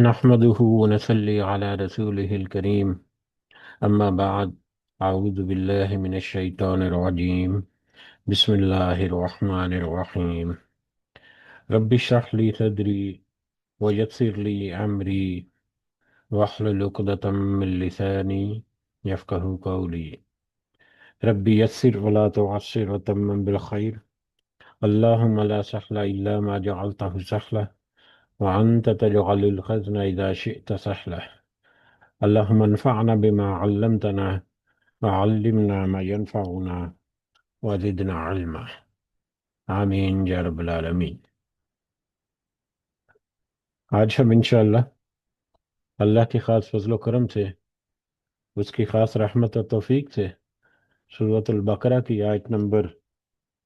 نحمده ونصلي على رسوله الكريم أما بعد. أعوذ بالله من الشيطان الرجيم. بسم الله الرحمن الرحيم. رب اشرح لي صدري ويسر لي أمري واحلل عقدة من لساني يفقهوا قولي. رب يسر ولا تعسر وتمم بالخير. اللهم لا سهل إلا ما جعلته سهلا وأنت تجعل الحزن إذا شئت سهلا. اللهم انفعنا بما علمتنا وعلمنا ما ينفعنا وزدنا علما. آمین یا رب العالمین۔ آج ہم انشاءاللہ اللہ کی خاص فضل و کرم سے، اس کی خاص رحمت و توفیق سے سورۃ البقرہ کی آیت نمبر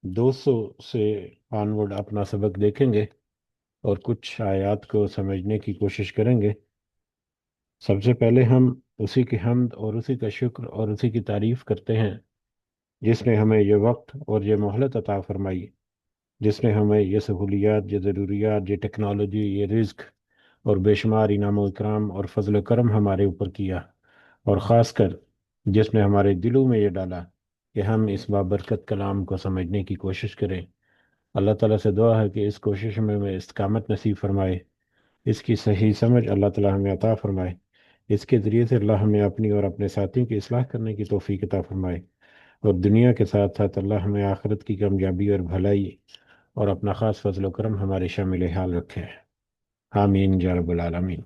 200 سے آنورڈ اپنا سبق دیکھیں گے اور کچھ آیات کو سمجھنے کی کوشش کریں گے۔ سب سے پہلے ہم اسی کی حمد اور اسی کا شکر اور اسی کی تعریف کرتے ہیں جس نے ہمیں یہ وقت اور یہ مہلت عطا فرمائی، جس نے ہمیں یہ سہولیات، یہ ضروریات، یہ ٹیکنالوجی، یہ رزق اور بے شمار انعام و اکرام اور فضل و کرم ہمارے اوپر کیا، اور خاص کر جس نے ہمارے دلوں میں یہ ڈالا کہ ہم اس بابرکت کلام کو سمجھنے کی کوشش کریں۔ اللہ تعالیٰ سے دعا ہے کہ اس کوشش میں استقامت نصیب فرمائے، اس کی صحیح سمجھ اللہ تعالیٰ ہمیں عطا فرمائے، اس کے ذریعے سے اللہ ہمیں اپنی اور اپنے ساتھیوں کی اصلاح کرنے کی توفیق عطا فرمائے، اور دنیا کے ساتھ ساتھ اللہ ہمیں آخرت کی کامیابی اور بھلائی اور اپنا خاص فضل و کرم ہمارے شامل حال رکھے۔ آمین یا رب العالمین۔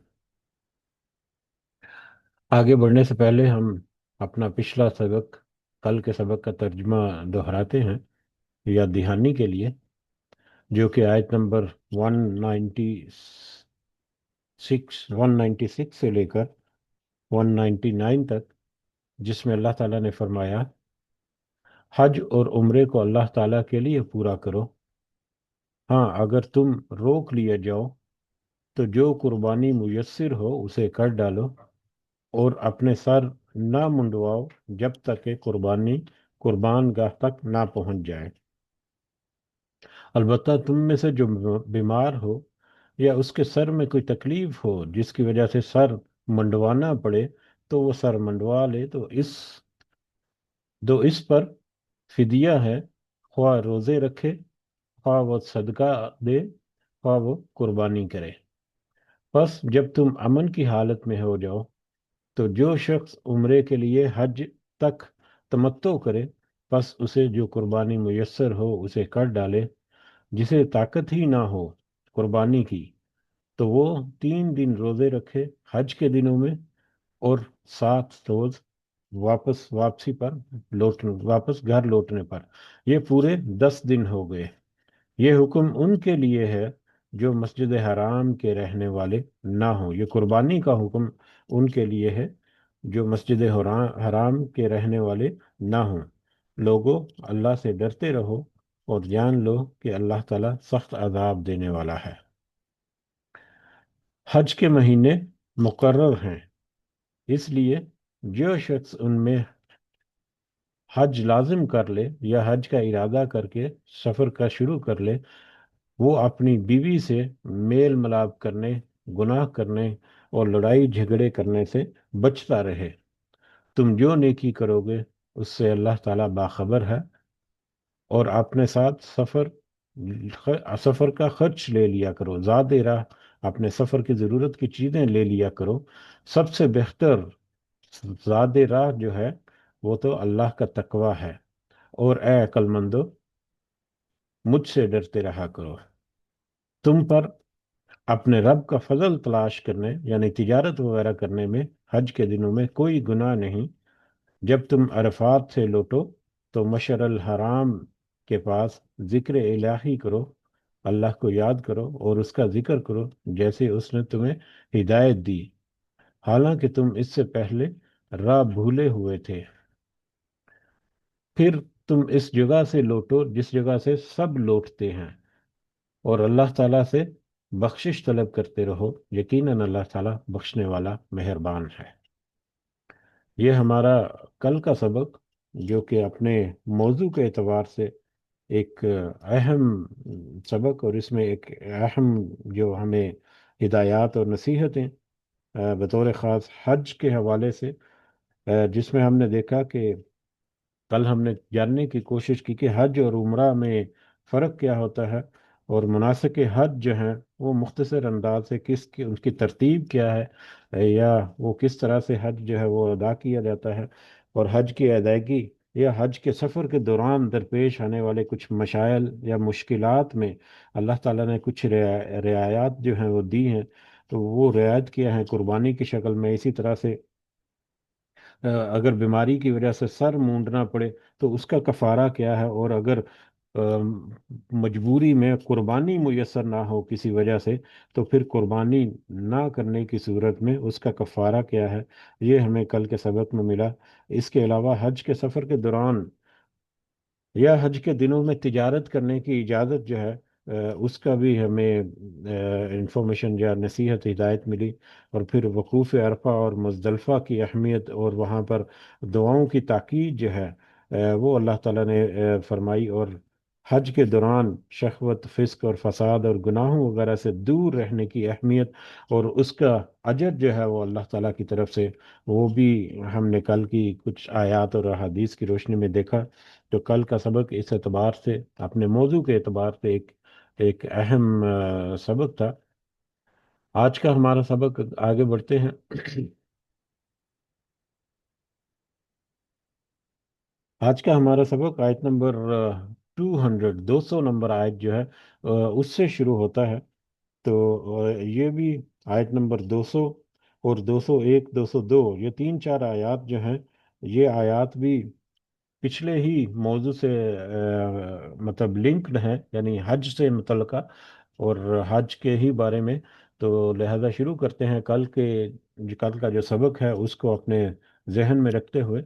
آگے بڑھنے سے پہلے ہم اپنا پچھلا سبق، کل کے سبق کا ترجمہ دہراتے ہیں یاد دہانی کے لیے، جو کہ آیت نمبر 196 سے لے کر 199 تک، جس میں اللہ تعالیٰ نے فرمایا حج اور عمرے کو اللہ تعالیٰ کے لیے پورا کرو، ہاں اگر تم روک لیا جاؤ تو جو قربانی میسر ہو اسے کر ڈالو، اور اپنے سر نہ منڈواؤ جب تک کہ قربانی قربان گاہ تک نہ پہنچ جائے۔ البتہ تم میں سے جو بیمار ہو یا اس کے سر میں کوئی تکلیف ہو جس کی وجہ سے سر منڈوانا پڑے تو وہ سر منڈوا لے، اس پر فدیہ ہے، خواہ روزے رکھے، خواہ وہ صدقہ دے، خواہ وہ قربانی کرے۔ پس جب تم امن کی حالت میں ہو جاؤ تو جو شخص عمرے کے لیے حج تک تمتع کرے، پس اسے جو قربانی میسر ہو اسے کر ڈالے۔ جسے طاقت ہی نہ ہو قربانی کی تو وہ 3 دن روزے رکھے حج کے دنوں میں، اور 7 روز واپس گھر لوٹنے پر، یہ پورے 10 دن ہو گئے۔ یہ حکم ان کے لیے ہے جو مسجد حرام کے رہنے والے نہ ہوں۔ یہ قربانی کا حکم ان کے لیے ہے جو مسجد حرام کے رہنے والے نہ ہوں۔ لوگوں، اللہ سے ڈرتے رہو اور جان لو کہ اللہ تعالیٰ سخت عذاب دینے والا ہے۔ حج کے مہینے مقرر ہیں، اس لیے جو شخص ان میں حج لازم کر لے یا حج کا ارادہ کر کے سفر کا شروع کر لے، وہ اپنی بیوی سے میل ملاپ کرنے، گناہ کرنے اور لڑائی جھگڑے کرنے سے بچتا رہے۔ تم جو نیکی کرو گے اس سے اللہ تعالیٰ باخبر ہے، اور اپنے ساتھ سفر کا خرچ لے لیا کرو، زاد راہ اپنے سفر کی ضرورت کی چیزیں لے لیا کرو۔ سب سے بہتر زاد راہ جو ہے وہ تو اللہ کا تقوی ہے، اور اے عقل مندو مجھ سے ڈرتے رہا کرو۔ تم پر اپنے رب کا فضل تلاش کرنے یعنی تجارت وغیرہ کرنے میں حج کے دنوں میں کوئی گناہ نہیں۔ جب تم عرفات سے لوٹو تو مشعر الحرام کے پاس ذکر الہی کرو، اللہ کو یاد کرو اور اس کا ذکر کرو جیسے اس نے تمہیں ہدایت دی، حالانکہ تم اس سے پہلے راہ بھولے ہوئے تھے۔ پھر تم اس جگہ سے لوٹو جس جگہ سے سب لوٹتے ہیں، اور اللہ تعالیٰ سے بخشش طلب کرتے رہو، یقیناً اللہ تعالیٰ بخشنے والا مہربان ہے۔ یہ ہمارا کل کا سبق، جو کہ اپنے موضوع کے اعتبار سے ایک اہم سبق، اور اس میں ایک اہم جو ہمیں ہدایات اور نصیحتیں بطور خاص حج کے حوالے سے، جس میں ہم نے دیکھا کہ کل ہم نے جاننے کی کوشش کی کہ حج اور عمرہ میں فرق کیا ہوتا ہے، اور مناسک حج جو ہیں وہ مختصر انداز سے ان کی ترتیب کیا ہے، یا وہ کس طرح سے حج جو ہے وہ ادا کیا جاتا ہے، اور حج کی ادائیگی یا حج کے سفر کے دوران درپیش آنے والے کچھ مشائل یا مشکلات میں اللہ تعالیٰ نے کچھ رعایات جو ہیں وہ دی ہیں، تو وہ رعایت کیا ہے قربانی کی شکل میں۔ اسی طرح سے اگر بیماری کی وجہ سے سر مونڈنا پڑے تو اس کا کفارہ کیا ہے، اور اگر مجبوری میں قربانی میسر نہ ہو کسی وجہ سے، تو پھر قربانی نہ کرنے کی صورت میں اس کا کفارہ کیا ہے، یہ ہمیں کل کے سبق میں ملا۔ اس کے علاوہ حج کے سفر کے دوران یا حج کے دنوں میں تجارت کرنے کی اجازت جو ہے، اس کا بھی ہمیں انفارمیشن یا نصیحت ہدایت ملی، اور پھر وقوف عرفہ اور مزدلفہ کی اہمیت اور وہاں پر دعاؤں کی تاکید جو ہے وہ اللہ تعالیٰ نے فرمائی، اور حج کے دوران شہوت، فسق اور فساد اور گناہوں وغیرہ سے دور رہنے کی اہمیت اور اس کا اجر جو ہے وہ اللہ تعالیٰ کی طرف سے، وہ بھی ہم نے کل کی کچھ آیات اور احادیث کی روشنی میں دیکھا۔ تو کل کا سبق اس اعتبار سے، اپنے موضوع کے اعتبار سے، ایک اہم سبق تھا۔ آج کا ہمارا سبق آگے بڑھتے ہیں۔ آج کا ہمارا سبق آیت نمبر 200 نمبر آیت جو ہے اس سے شروع ہوتا ہے۔ تو یہ بھی آیت نمبر 200 اور 201 202، یہ تین چار آیات جو ہیں، یہ آیات بھی پچھلے ہی موضوع سے مطلب لنکڈ ہیں، یعنی حج سے متعلقہ اور حج کے ہی بارے میں۔ تو لہذا شروع کرتے ہیں کل کا جو سبق ہے اس کو اپنے ذہن میں رکھتے ہوئے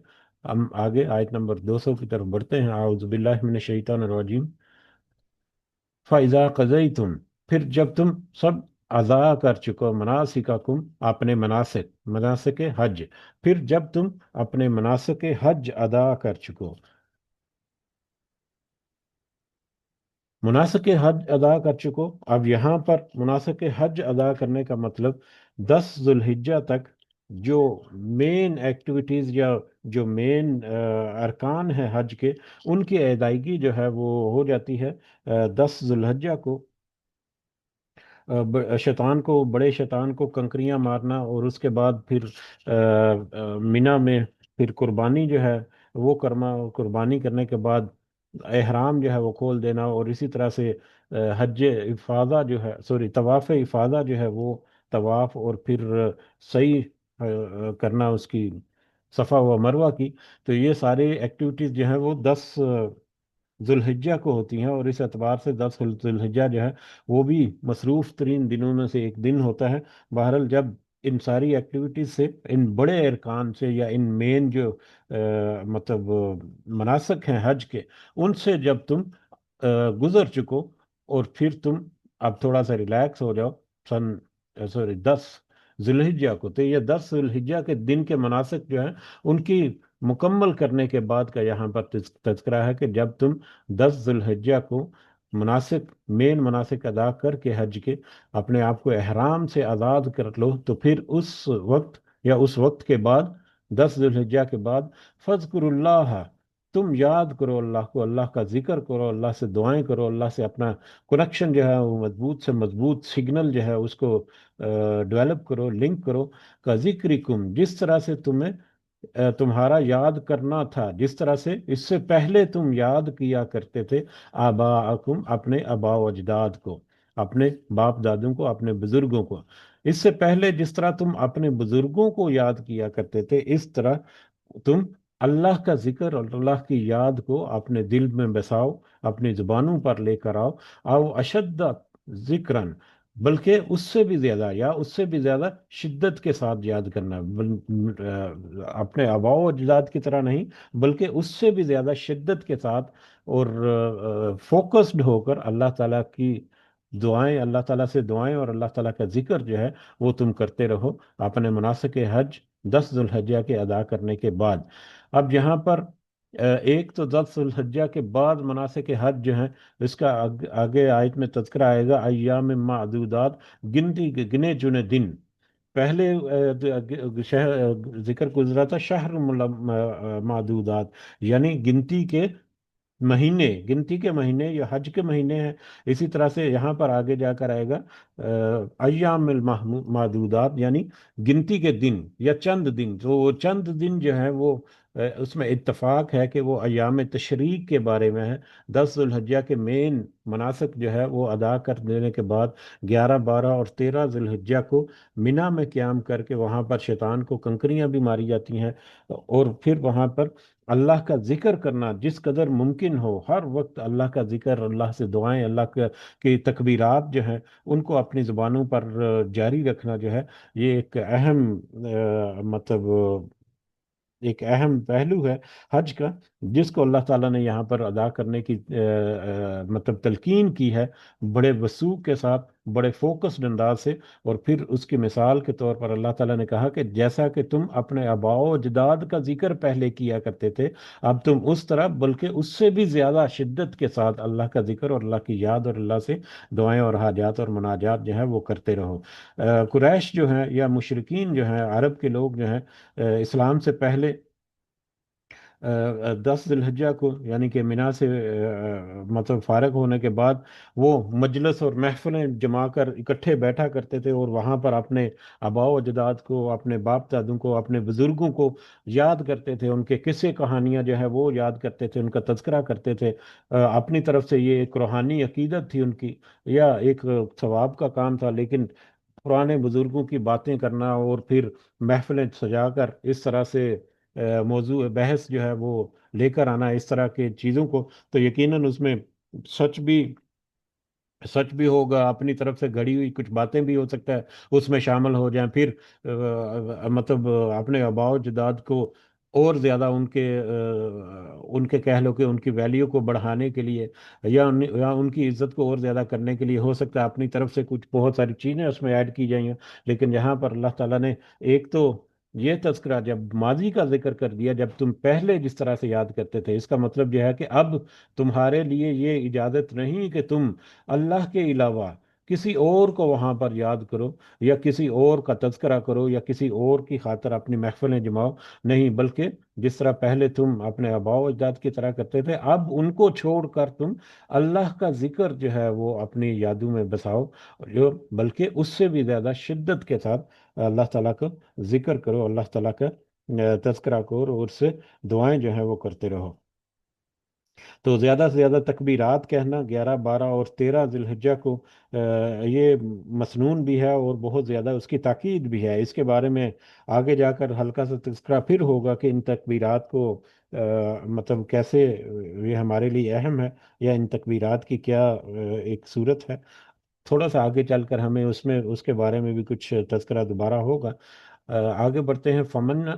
ہم آگے آیت نمبر 200 کی طرف بڑھتے ہیں۔ اعوذ باللہ من الشیطان الرجیم۔ فَإِذَا قَضَيْتُمْ، پھر جب تم سب ادا کر چکو مناسککم، اپنے مناسک حج، پھر جب تم اپنے مناسک حج ادا کر چکو، مناسک حج ادا کر چکو۔ اب یہاں پر مناسک حج ادا کرنے کا مطلب 10 ذوالحجہ تک جو مین ایکٹیویٹیز یا جو مین ارکان ہیں حج کے، ان کی ادائیگی جو ہے وہ ہو جاتی ہے 10 ذوالحجہ کو۔ شیطان کو، بڑے شیطان کو کنکریاں مارنا، اور اس کے بعد پھر مینا میں پھر قربانی جو ہے وہ کرنا، اور قربانی کرنے کے بعد احرام جو ہے وہ کھول دینا، اور اسی طرح سے حج افاضہ جو ہے، سوری طواف افاضہ جو ہے وہ طواف، اور پھر سعی کرنا اس کی، صفا و مروہ کی۔ تو یہ سارے ایکٹیویٹیز جو ہیں وہ 10 ذوالحجہ کو ہوتی ہیں، اور اس اعتبار سے 10 ذوالحجہ جو ہے وہ بھی مصروف ترین دنوں میں سے ایک دن ہوتا ہے۔ بہرحال جب ان ساری ایکٹیویٹیز سے، ان بڑے ارکان سے یا ان مین جو مطلب مناسک ہیں حج کے، ان سے جب تم گزر چکو، اور پھر تم اب تھوڑا سا ریلیکس ہو جاؤ، سن سوری 10 ذوالحجہ کو، تو یہ 10 ذوالحجہ کے دن کے مناسک جو ہیں ان کی مکمل کرنے کے بعد کا یہاں پر تذکرہ ہے کہ جب تم 10 ذوالحجہ کو مین مناسک ادا کر کے حج کے اپنے آپ کو احرام سے آزاد کر لو، تو پھر اس وقت یا اس وقت کے بعد 10 ذوالحجہ کے بعد فَاذْكُرُوا اللَّهَ، تم یاد کرو اللہ کو، اللہ کا ذکر کرو، اللہ سے دعائیں کرو، اللہ سے اپنا کنیکشن جو ہے وہ مضبوط سے مضبوط سگنل جو ہے اس کو ڈیولپ کرو، لنک کرو، کا ذکرکم، جس طرح سے تمہیں تمہارا یاد کرنا تھا، جس طرح سے اس سے پہلے تم یاد کیا کرتے تھے آباءکم، اپنے آباء و اجداد کو، اپنے باپ دادوں کو، اپنے بزرگوں کو۔ اس سے پہلے جس طرح تم اپنے بزرگوں کو یاد کیا کرتے تھے، اس طرح تم اللہ کا ذکر اور اللہ کی یاد کو اپنے دل میں بساؤ، اپنی زبانوں پر لے کر آؤ، او اشد ذکرن، بلکہ اس سے بھی زیادہ یا اس سے بھی زیادہ شدت کے ساتھ یاد کرنا، اپنے آباء و اجداد کی طرح نہیں، بلکہ اس سے بھی زیادہ شدت کے ساتھ اور فوکسڈ ہو کر اللہ تعالیٰ کی دعائیں، اللہ تعالیٰ سے دعائیں اور اللہ تعالیٰ کا ذکر جو ہے وہ تم کرتے رہو اپنے مناسک حج 10 ذوالحجہ کے ادا کرنے کے بعد۔ اب یہاں پر ایک تو 10 ذوالحجہ کے بعد مناسک حج جو ہیں، اس کا آگے آیت میں تذکرہ آئے گا، ایام معدودات، گنتی کے گنے چنے دن۔ پہلے ذکر گزرا تھا شہر معدودات، یعنی گنتی کے مہینے، گنتی کے مہینے یا حج کے مہینے ہیں۔ اسی طرح سے یہاں پر آگے جا کر آئے گا ایام المعدودات، یعنی گنتی کے دن یا چند دن، تو وہ چند دن جو ہیں وہ اس میں اتفاق ہے کہ وہ ایام تشریق کے بارے میں ہے۔ 10 ذوالحجہ کے مین مناسک جو ہے وہ ادا کر دینے کے بعد 11، 12 اور 13 ذوالحجہ کو مینا میں قیام کر کے وہاں پر شیطان کو کنکریاں بھی ماری جاتی ہیں، اور پھر وہاں پر اللہ کا ذکر کرنا جس قدر ممکن ہو، ہر وقت اللہ کا ذکر، اللہ سے دعائیں، اللہ کی تکبیرات جو ہیں ان کو اپنی زبانوں پر جاری رکھنا جو ہے، یہ ایک اہم مطلب ایک اہم پہلو ہے حج کا، جس کو اللہ تعالیٰ نے یہاں پر ادا کرنے کی مطلب تلقین کی ہے، بڑے وثوق کے ساتھ، بڑے فوکسڈ انداز سے۔ اور پھر اس کی مثال کے طور پر اللہ تعالیٰ نے کہا کہ جیسا کہ تم اپنے آباء و اجداد کا ذکر پہلے کیا کرتے تھے، اب تم اس طرح بلکہ اس سے بھی زیادہ شدت کے ساتھ اللہ کا ذکر اور اللہ کی یاد اور اللہ سے دعائیں اور حاجات اور مناجات جو ہے وہ کرتے رہو۔ قریش جو ہیں یا مشرقین جو ہیں، عرب کے لوگ جو ہیں، اسلام سے پہلے 10 ذوالحجہ کو یعنی کہ مینا سے مطلب فارغ ہونے کے بعد وہ مجلس اور محفلیں جما کر اکٹھے بیٹھا کرتے تھے، اور وہاں پر اپنے آباء و اجداد کو، اپنے باپ دادوں کو، اپنے بزرگوں کو یاد کرتے تھے، ان کے قصے کہانیاں جو ہے وہ یاد کرتے تھے، ان کا تذکرہ کرتے تھے۔ اپنی طرف سے یہ ایک روحانی عقیدت تھی ان کی، یا ایک ثواب کا کام تھا، لیکن پرانے بزرگوں کی باتیں کرنا اور پھر محفلیں سجا کر اس طرح سے موضوع بحث جو ہے وہ لے کر آنا اس طرح کے چیزوں کو، تو یقیناً اس میں سچ بھی سچ بھی ہوگا، اپنی طرف سے گھڑی ہوئی کچھ باتیں بھی ہو سکتا ہے اس میں شامل ہو جائیں، پھر مطلب اپنے آباء و جداد کو اور زیادہ ان کے کہہ لو کہ ان کی ویلیو کو بڑھانے کے لیے، یا ان کی عزت کو اور زیادہ کرنے کے لیے ہو سکتا ہے اپنی طرف سے کچھ بہت ساری چیزیں اس میں ایڈ کی جائیں گی۔ لیکن یہاں پر اللہ تعالیٰ نے ایک تو یہ تذکرہ جب ماضی کا ذکر کر دیا، جب تم پہلے جس طرح سے یاد کرتے تھے، اس کا مطلب یہ ہے کہ اب تمہارے لیے یہ اجازت نہیں کہ تم اللہ کے علاوہ کسی اور کو وہاں پر یاد کرو، یا کسی اور کا تذکرہ کرو، یا کسی اور کی خاطر اپنی محفلیں جماؤ، نہیں، بلکہ جس طرح پہلے تم اپنے آباء و اجداد کی طرح کرتے تھے، اب ان کو چھوڑ کر تم اللہ کا ذکر جو ہے وہ اپنی یادوں میں بساؤ، جو بلکہ اس سے بھی زیادہ شدت کے ساتھ اللہ تعالیٰ کا ذکر کرو، اللہ تعالیٰ کا تذکرہ کرو، اور اس سے دعائیں جو ہیں وہ کرتے رہو۔ تو زیادہ سے زیادہ تکبیرات کہنا 11، 12 اور 13 ذوالحجہ کو یہ مسنون بھی ہے، اور بہت زیادہ اس کی تاکید بھی ہے۔ اس کے بارے میں آگے جا کر ہلکا سا تذکرہ پھر ہوگا کہ ان تکبیرات کو مطلب کیسے یہ ہمارے لیے اہم ہے، یا ان تکبیرات کی کیا ایک صورت ہے۔ تھوڑا سا آگے چل کر ہمیں اس کے بارے میں بھی کچھ تذکرہ دوبارہ ہوگا۔ آگے بڑھتے ہیں۔ فَمِنَ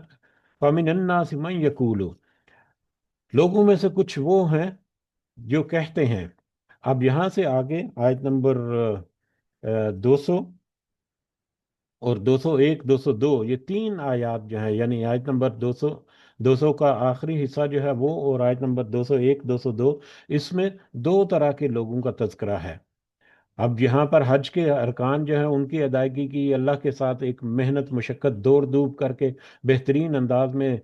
النَّاسِ مَن يَقُولُ، لوگوں میں سے کچھ وہ ہیں جو کہتے ہیں۔ اب یہاں سے آگے آیت نمبر 200 اور 201، 202، یہ تین آیات جو ہیں، یعنی آیت نمبر 200 کا آخری حصہ جو ہے وہ، اور آیت نمبر 201، 202، اس میں دو طرح کے لوگوں کا تذکرہ ہے۔ اب یہاں پر حج کے ارکان جو ہیں ان کی ادائیگی کی، اللہ کے ساتھ ایک محنت مشقت دوڑ دھوپ کر کے بہترین انداز میں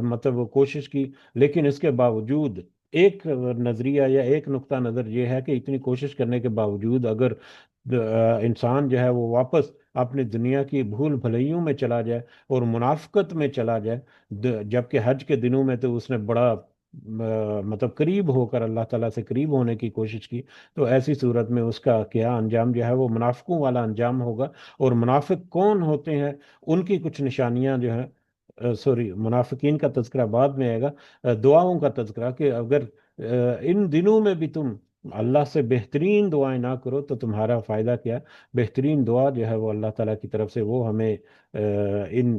مطلب وہ کوشش کی، لیکن اس کے باوجود ایک نظریہ یا ایک نقطہ نظر یہ ہے کہ اتنی کوشش کرنے کے باوجود اگر انسان جو ہے وہ واپس اپنی دنیا کی بھول بھلائیوں میں چلا جائے اور منافقت میں چلا جائے، جبکہ حج کے دنوں میں تو اس نے بڑا مطلب قریب ہو کر اللہ تعالیٰ سے قریب ہونے کی کوشش کی، تو ایسی صورت میں اس کا کیا انجام جو ہے وہ منافقوں والا انجام ہوگا۔ اور منافق کون ہوتے ہیں، ان کی کچھ نشانیاں جو ہیں، سوری، منافقین کا تذکرہ بعد میں آئے گا، دعاؤں کا تذکرہ کہ اگر ان دنوں میں بھی تم اللہ سے بہترین دعائیں نہ کرو تو تمہارا فائدہ کیا۔ بہترین دعا جو ہے وہ اللہ تعالیٰ کی طرف سے وہ ہمیں ان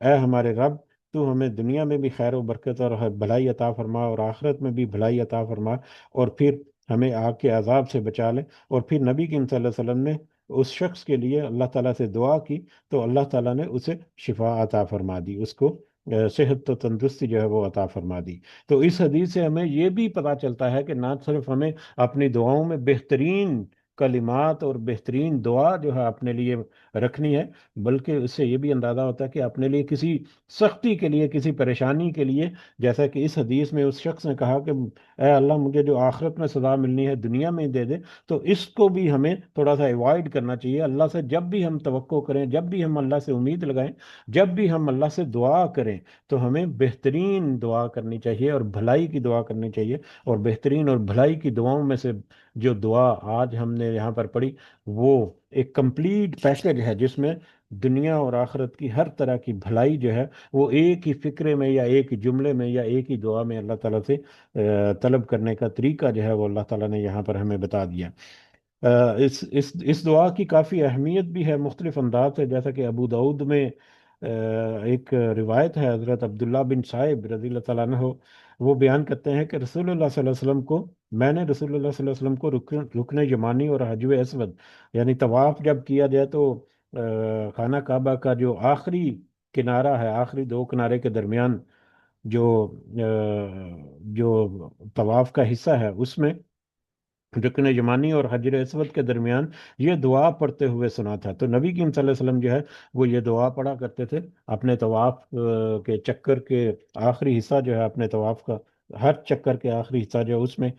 اے ہمارے رب، تو ہمیں دنیا میں بھی خیر و برکت اور بھلائی عطا فرما، اور آخرت میں بھی بھلائی عطا فرما، اور پھر ہمیں آگ کے عذاب سے بچا لے۔ اور پھر نبی کریم صلی اللہ علیہ وسلم نے اس شخص کے لیے اللہ تعالیٰ سے دعا کی، تو اللہ تعالیٰ نے اسے شفا عطا فرما دی، اس کو صحت و تندرستی جو ہے وہ عطا فرما دی۔ تو اس حدیث سے ہمیں یہ بھی پتہ چلتا ہے کہ نہ صرف ہمیں اپنی دعاؤں میں بہترین کلمات اور بہترین دعا جو ہے اپنے لیے رکھنی ہے، بلکہ اس سے یہ بھی اندازہ ہوتا ہے کہ اپنے لیے کسی سختی کے لیے، کسی پریشانی کے لیے، جیسا کہ اس حدیث میں اس شخص نے کہا کہ اے اللہ، مجھے جو آخرت میں سزا ملنی ہے دنیا میں ہی دے دے، تو اس کو بھی ہمیں تھوڑا سا ایوائڈ کرنا چاہیے۔ اللہ سے جب بھی ہم توقع کریں، جب بھی ہم اللہ سے امید لگائیں، جب بھی ہم اللہ سے دعا کریں، تو ہمیں بہترین دعا کرنی چاہیے اور بھلائی کی دعا کرنی چاہیے۔ اور بہترین اور بھلائی کی دعاؤں میں سے جو دعا آج ہم نے یہاں پر پڑھی، وہ ایک کمپلیٹ پیکج ہے، جس میں دنیا اور آخرت کی ہر طرح کی بھلائی جو ہے وہ ایک ہی فکرے میں، یا ایک ہی جملے میں، یا ایک ہی دعا میں اللہ تعالیٰ سے طلب کرنے کا طریقہ جو ہے وہ اللہ تعالیٰ نے یہاں پر ہمیں بتا دیا۔ اس دعا کی کافی اہمیت بھی ہے مختلف انداز ہے، جیسا کہ ابو داود میں ایک روایت ہے، حضرت عبداللہ بن صائب رضی اللہ تعالیٰ عنہ، وہ بیان کرتے ہیں کہ رسول اللہ صلی اللہ علیہ وسلم کو، میں نے رسول اللہ صلی اللہ علیہ وسلم کو رکن یمانی اور حجر اسود، یعنی طواف جب کیا جائے تو خانہ کعبہ کا جو آخری کنارہ ہے، آخری دو کنارے کے درمیان جو جو طواف کا حصہ ہے، اس میں رکن یمانی اور حجر اسود کے درمیان یہ دعا پڑھتے ہوئے سنا تھا۔ تو نبی کریم صلی اللہ علیہ وسلم جو ہے وہ یہ دعا پڑھا کرتے تھے اپنے طواف کے چکر کے آخری حصہ جو ہے، اپنے طواف کا ہر چکر کے آخری حصہ جو ہے اس میں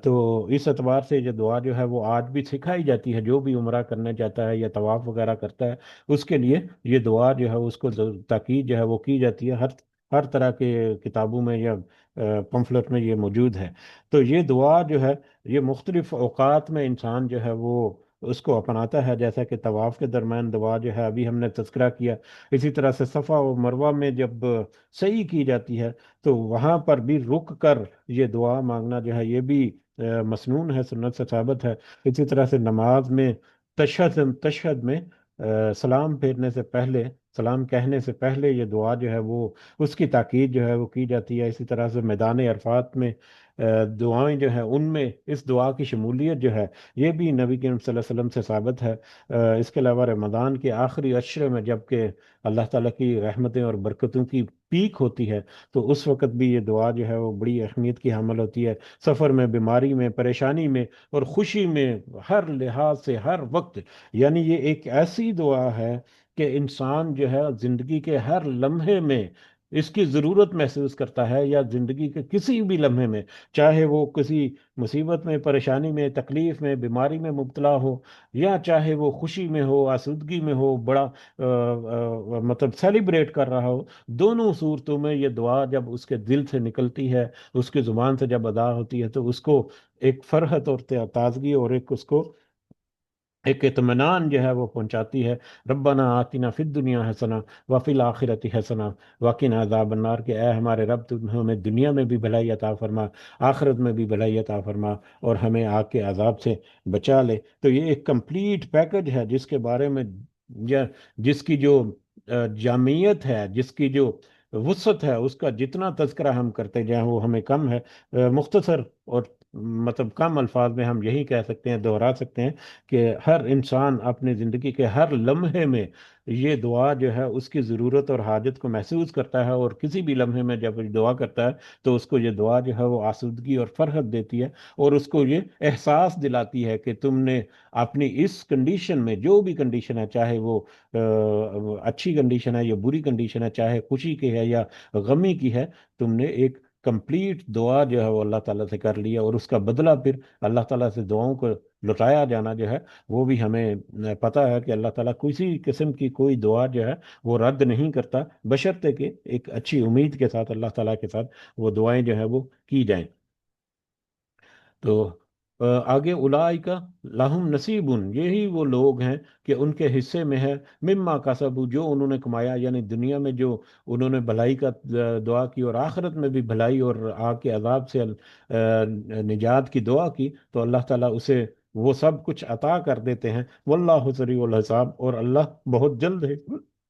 تو اس اعتبار سے یہ دعا جو ہے وہ آج بھی سکھائی جاتی ہے، جو بھی عمرہ کرنے جاتا ہے یا طواف وغیرہ کرتا ہے اس کے لیے یہ دعا جو ہے اس کو تاکید جو ہے وہ کی جاتی ہے، ہر طرح کے کتابوں میں یا پمفلٹ میں یہ موجود ہے۔ تو یہ دعا جو ہے یہ مختلف اوقات میں انسان جو ہے وہ اس کو اپناتا ہے، جیسا کہ طواف کے درمیان دعا جو ہے ابھی ہم نے تذکرہ کیا، اسی طرح سے صفا و مروہ میں جب صحیح کی جاتی ہے تو وہاں پر بھی رک کر یہ دعا مانگنا جو ہے یہ بھی مسنون ہے، سنت سے ثابت ہے۔ اسی طرح سے نماز میں تشہد میں سلام پھیرنے سے پہلے، سلام کہنے سے پہلے یہ دعا جو ہے وہ اس کی تاکید جو ہے وہ کی جاتی ہے۔ اسی طرح سے میدان عرفات میں دعائیں جو ہیں ان میں اس دعا کی شمولیت جو ہے یہ بھی نبی کریم صلی اللہ علیہ وسلم سے ثابت ہے۔ اس کے علاوہ رمضان کے آخری عشرے میں جب کہ اللہ تعالیٰ کی رحمتیں اور برکتوں کی پیک ہوتی ہے، تو اس وقت بھی یہ دعا جو ہے وہ بڑی اہمیت کی حامل ہوتی ہے۔ سفر میں، بیماری میں، پریشانی میں اور خوشی میں، ہر لحاظ سے ہر وقت، یعنی یہ ایک ایسی دعا ہے کہ انسان جو ہے زندگی کے ہر لمحے میں اس کی ضرورت محسوس کرتا ہے، یا زندگی کے کسی بھی لمحے میں، چاہے وہ کسی مصیبت میں، پریشانی میں، تکلیف میں، بیماری میں مبتلا ہو، یا چاہے وہ خوشی میں ہو، آسودگی میں ہو، بڑا مطلب سیلیبریٹ کر رہا ہو، دونوں صورتوں میں یہ دعا جب اس کے دل سے نکلتی ہے، اس کی زبان سے جب ادا ہوتی ہے، تو اس کو ایک فرحت اور تازگی اور ایک اس کو ایک اطمینان جو ہے وہ پہنچاتی ہے۔ ربنا آتنا فی الدنیا حسنا وفی الآخرت حسنا وقنا عذاب النار، کہ اے ہمارے رب، تو ہمیں دنیا میں بھی بھلائی عطا فرما، آخرت میں بھی بھلائی عطا فرما، اور ہمیں آگ کے عذاب سے بچا لے۔ تو یہ ایک کمپلیٹ پیکج ہے جس کے بارے میں، یا جس کی جو جامعیت ہے، جس کی جو وسعت ہے، اس کا جتنا تذکرہ ہم کرتے جائیں وہ ہمیں کم ہے۔ مختصر اور مطلب کم الفاظ میں ہم یہی کہہ سکتے ہیں، دہرا سکتے ہیں کہ ہر انسان اپنی زندگی کے ہر لمحے میں یہ دعا جو ہے اس کی ضرورت اور حاجت کو محسوس کرتا ہے، اور کسی بھی لمحے میں جب یہ دعا کرتا ہے تو اس کو یہ دعا جو ہے وہ آسودگی اور فرحت دیتی ہے، اور اس کو یہ احساس دلاتی ہے کہ تم نے اپنی اس کنڈیشن میں، جو بھی کنڈیشن ہے، چاہے وہ اچھی کنڈیشن ہے یا بری کنڈیشن ہے، چاہے خوشی کی ہے یا غمی کی ہے، تم نے ایک کمپلیٹ دعا جو ہے وہ اللہ تعالیٰ سے کر لیا، اور اس کا بدلہ پھر اللہ تعالیٰ سے دعاؤں کو لوٹایا جانا جو ہے وہ بھی ہمیں پتہ ہے کہ اللہ تعالیٰ کسی قسم کی کوئی دعا جو ہے وہ رد نہیں کرتا، بشرطے کہ ایک اچھی امید کے ساتھ اللہ تعالیٰ کے ساتھ وہ دعائیں جو ہے وہ کی جائیں۔ تو آگے اولئک لہم نصیبن، یہی وہ لوگ ہیں کہ ان کے حصے میں ہے مما کسبوا، جو انہوں نے کمایا، یعنی دنیا میں جو انہوں نے بھلائی کا دعا کی، اور آخرت میں بھی بھلائی اور آگ کے عذاب سے نجات کی دعا کی، تو اللہ تعالیٰ اسے وہ سب کچھ عطا کر دیتے ہیں۔ واللہ سریع الحساب، اور اللہ بہت جلد ہے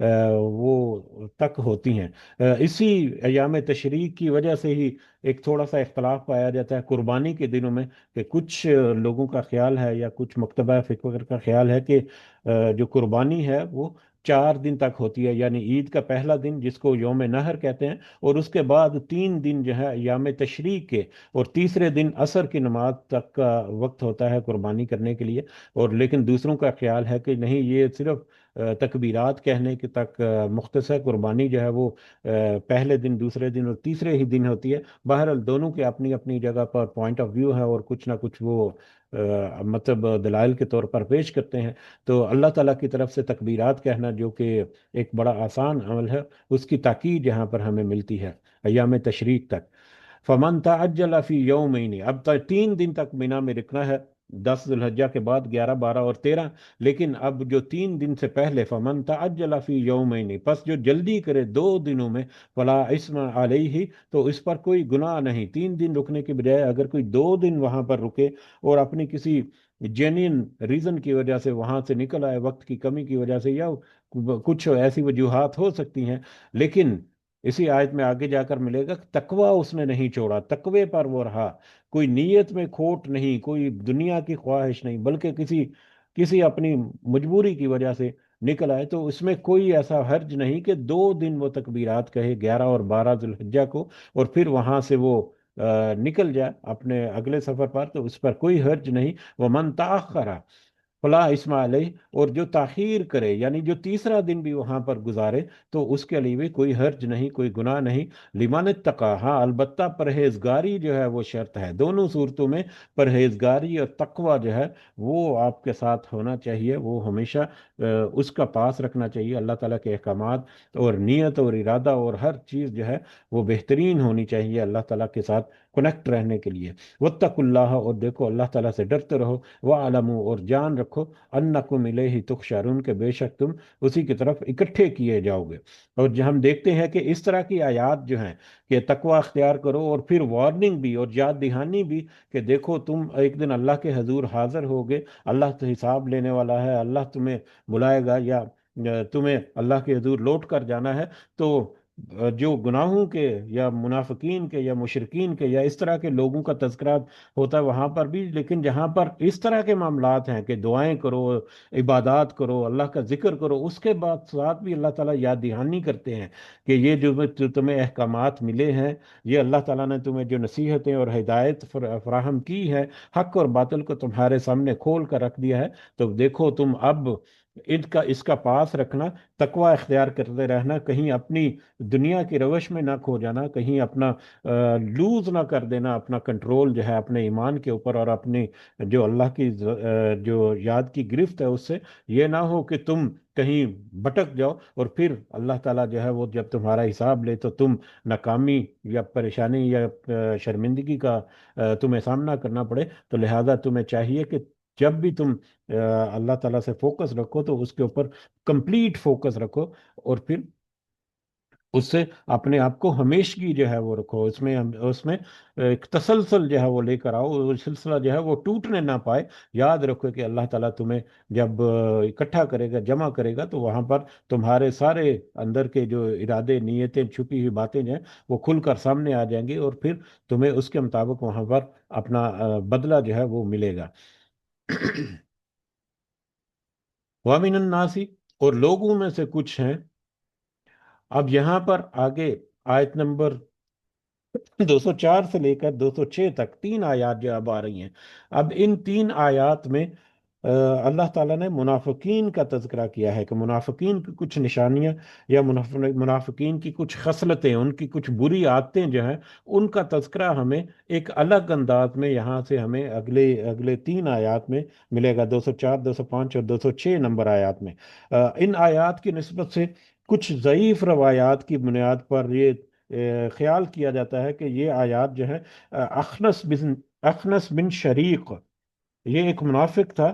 وہ تک ہوتی ہیں۔ اسی ایام تشریق کی وجہ سے ہی ایک تھوڑا سا اختلاف پایا جاتا ہے قربانی کے دنوں میں، کہ کچھ لوگوں کا خیال ہے یا کچھ مکتبہ فکر کا خیال ہے کہ جو قربانی ہے وہ 4 دن تک ہوتی ہے، یعنی عید کا پہلا دن جس کو یوم نحر کہتے ہیں، اور اس کے بعد 3 دن جو ہے ایام تشریق کے، اور تیسرے دن عصر کی نماز تک کا وقت ہوتا ہے قربانی کرنے کے لیے۔ اور لیکن دوسروں کا خیال ہے کہ نہیں، یہ صرف تکبیرات کہنے کے تک مختصر قربانی جو ہے وہ پہلے دن، دوسرے دن اور تیسرے ہی دن ہوتی ہے۔ بہرحال دونوں کے اپنی اپنی جگہ پر پوائنٹ آف ویو ہے، اور کچھ نہ کچھ وہ مطلب دلائل کے طور پر پیش کرتے ہیں۔ تو اللہ تعالیٰ کی طرف سے تکبیرات کہنا جو کہ ایک بڑا آسان عمل ہے، اس کی تاکید یہاں پر ہمیں ملتی ہے ایام تشریق تک۔ فمن تعجل فی یومین، اب تک 3 دن تک مینا میں رکنا ہے، 10 ذوالحجہ کے بعد 11، 12 اور 13۔ لیکن اب جو 3 دن سے پہلے، فمن تعجل فی یومین، پس جو جلدی کرے 2 دنوں میں، فلا اسم علیہ، تو اس پر کوئی گناہ نہیں۔ 3 دن رکنے کے بجائے اگر کوئی 2 دن وہاں پر رکے، اور اپنی کسی جینین ریزن کی وجہ سے وہاں سے نکل آئے، وقت کی کمی کی وجہ سے، یا کچھ ایسی وجوہات ہو سکتی ہیں، لیکن اسی آیت میں آگے جا کر ملے گا کہ تقوی اس نے نہیں چھوڑا، تقوی پر وہ رہا، کوئی نیت میں کھوٹ نہیں، کوئی دنیا کی خواہش نہیں، بلکہ کسی کسی اپنی مجبوری کی وجہ سے نکل آئے، تو اس میں کوئی ایسا حرج نہیں کہ 2 دن وہ تکبیرات کہے، 11 اور 12 ذوالحجہ کو، اور پھر وہاں سے وہ نکل جائے اپنے اگلے سفر پر، تو اس پر کوئی حرج نہیں۔ وہ من تاخر فلا اسم علیہ، اور جو تاخیر کرے، یعنی جو تیسرا دن بھی وہاں پر گزارے، تو اس کے لیے بھی کوئی حرج نہیں، کوئی گناہ نہیں۔ لمن اتقا، ہاں البتہ پرہیزگاری جو ہے وہ شرط ہے، دونوں صورتوں میں پرہیزگاری اور تقوی جو ہے وہ آپ کے ساتھ ہونا چاہیے، وہ ہمیشہ اس کا پاس رکھنا چاہیے۔ اللہ تعالیٰ کے احکامات اور نیت اور ارادہ اور ہر چیز جو ہے وہ بہترین ہونی چاہیے اللہ تعالیٰ کے ساتھ کنیکٹ رہنے کے لیے۔ واتقوا اللہ، اور دیکھو اللہ تعالیٰ سے ڈرتے رہو، وَاعْلَمُوا، اور جان رکھو، انکم الیہ تحشرون، کہ بے شک تم اسی کی طرف اکٹھے کیے جاؤ گے۔ اور جو ہم دیکھتے ہیں کہ اس طرح کی آیات جو ہیں کہ تقوی اختیار کرو، اور پھر وارننگ بھی اور یاد دہانی بھی کہ دیکھو تم ایک دن اللہ کے حضور حاضر ہوگے، اللہ تو حساب لینے والا ہے، اللہ تمہیں بلائے گا، یا تمہیں اللہ کے حضور لوٹ کر جانا ہے۔ تو جو گناہوں کے یا منافقین کے یا مشرکین کے یا اس طرح کے لوگوں کا تذکرہ ہوتا ہے وہاں پر بھی، لیکن جہاں پر اس طرح کے معاملات ہیں کہ دعائیں کرو، عبادات کرو، اللہ کا ذکر کرو، اس کے بعد ساتھ بھی اللہ تعالیٰ یاد دہانی کرتے ہیں کہ یہ جو تمہیں احکامات ملے ہیں، یہ اللہ تعالیٰ نے تمہیں جو نصیحتیں اور ہدایت فراہم کی ہے، حق اور باطل کو تمہارے سامنے کھول کر رکھ دیا ہے، تو دیکھو تم اب اس کا پاس رکھنا، تقوی اختیار کرتے رہنا، کہیں اپنی دنیا کی روش میں نہ کھو جانا، کہیں اپنا لوز نہ کر دینا اپنا کنٹرول جو ہے اپنے ایمان کے اوپر، اور اپنی جو اللہ کی جو یاد کی گرفت ہے اس سے یہ نہ ہو کہ تم کہیں بھٹک جاؤ، اور پھر اللہ تعالیٰ جو ہے وہ جب تمہارا حساب لے تو تم ناکامی یا پریشانی یا شرمندگی کا تمہیں سامنا کرنا پڑے۔ تو لہذا تمہیں چاہیے کہ جب بھی تم اللہ تعالیٰ سے فوکس رکھو تو اس کے اوپر کمپلیٹ فوکس رکھو، اور پھر اس سے اپنے آپ کو ہمیشگی جو ہے وہ رکھو، اس میں ایک تسلسل جو ہے وہ لے کر آؤ، وہ سلسلہ جو ہے وہ ٹوٹنے نہ پائے۔ یاد رکھو کہ اللہ تعالیٰ تمہیں جب اکٹھا کرے گا، جمع کرے گا، تو وہاں پر تمہارے سارے اندر کے جو ارادے، نیتیں، چھپی ہوئی باتیں جو ہیں وہ کھل کر سامنے آ جائیں گی، اور پھر تمہیں اس کے مطابق وہاں پر اپنا بدلہ جو ہے وہ ملے گا۔ وَمِنَ النَّاسِ، اور لوگوں میں سے کچھ ہیں۔ اب یہاں پر آگے آیت نمبر 204 سے لے کر 206 تک 3 آیات جو اب آ رہی ہیں، اب ان 3 آیات میں اللہ تعالیٰ نے منافقین کا تذکرہ کیا ہے، کہ منافقین کی کچھ نشانیاں یا منافقین کی کچھ خصلتیں، ان کی کچھ بری عادتیں جو ہیں، ان کا تذکرہ ہمیں ایک الگ انداز میں یہاں سے ہمیں اگلے اگلے 3 آیات میں ملے گا، 204، 205 اور 206 نمبر آیات میں۔ ان آیات کی نسبت سے کچھ ضعیف روایات کی بنیاد پر یہ خیال کیا جاتا ہے کہ یہ آیات جو ہے اخنس بن شریق، یہ ایک منافق تھا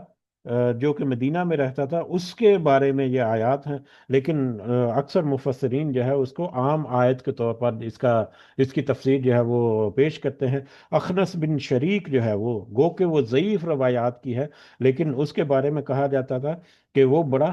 جو کہ مدینہ میں رہتا تھا، اس کے بارے میں یہ آیات ہیں، لیکن اکثر مفسرین جو ہے اس کو عام آیت کے طور پر اس کی تفسیر جو ہے وہ پیش کرتے ہیں۔ اخنس بن شریک جو ہے وہ گو کہ وہ ضعیف روایات کی ہے، لیکن اس کے بارے میں کہا جاتا تھا کہ وہ بڑا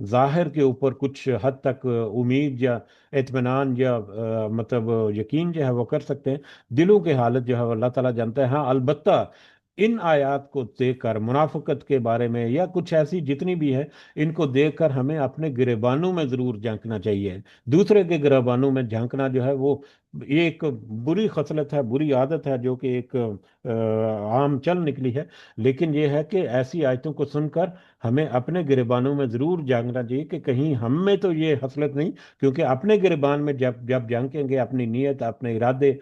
ظاہر کے اوپر کچھ حد تک امید یا اطمینان یا مطلب یقین جو ہے وہ کر سکتے ہیں، دلوں کی حالت جو ہے وہ اللہ تعالیٰ جانتا ہے۔ ہاں البتہ ان آیات کو دیکھ کر منافقت کے بارے میں یا کچھ ایسی جتنی بھی ہے، ان کو دیکھ کر ہمیں اپنے گریبانوں میں ضرور جھانکنا چاہیے۔ دوسرے کے گریبانوں میں جھانکنا جو ہے وہ یہ ایک بری خصلت ہے، بری عادت ہے، جو کہ ایک عام چل نکلی ہے۔ لیکن یہ ہے کہ ایسی آیتوں کو سن کر ہمیں اپنے گریبانوں میں ضرور جھانکنا چاہیے کہ کہیں ہم میں تو یہ خصلت نہیں، کیونکہ اپنے گریبان میں جب جب جھانکیں گے اپنی نیت، اپنے ارادے،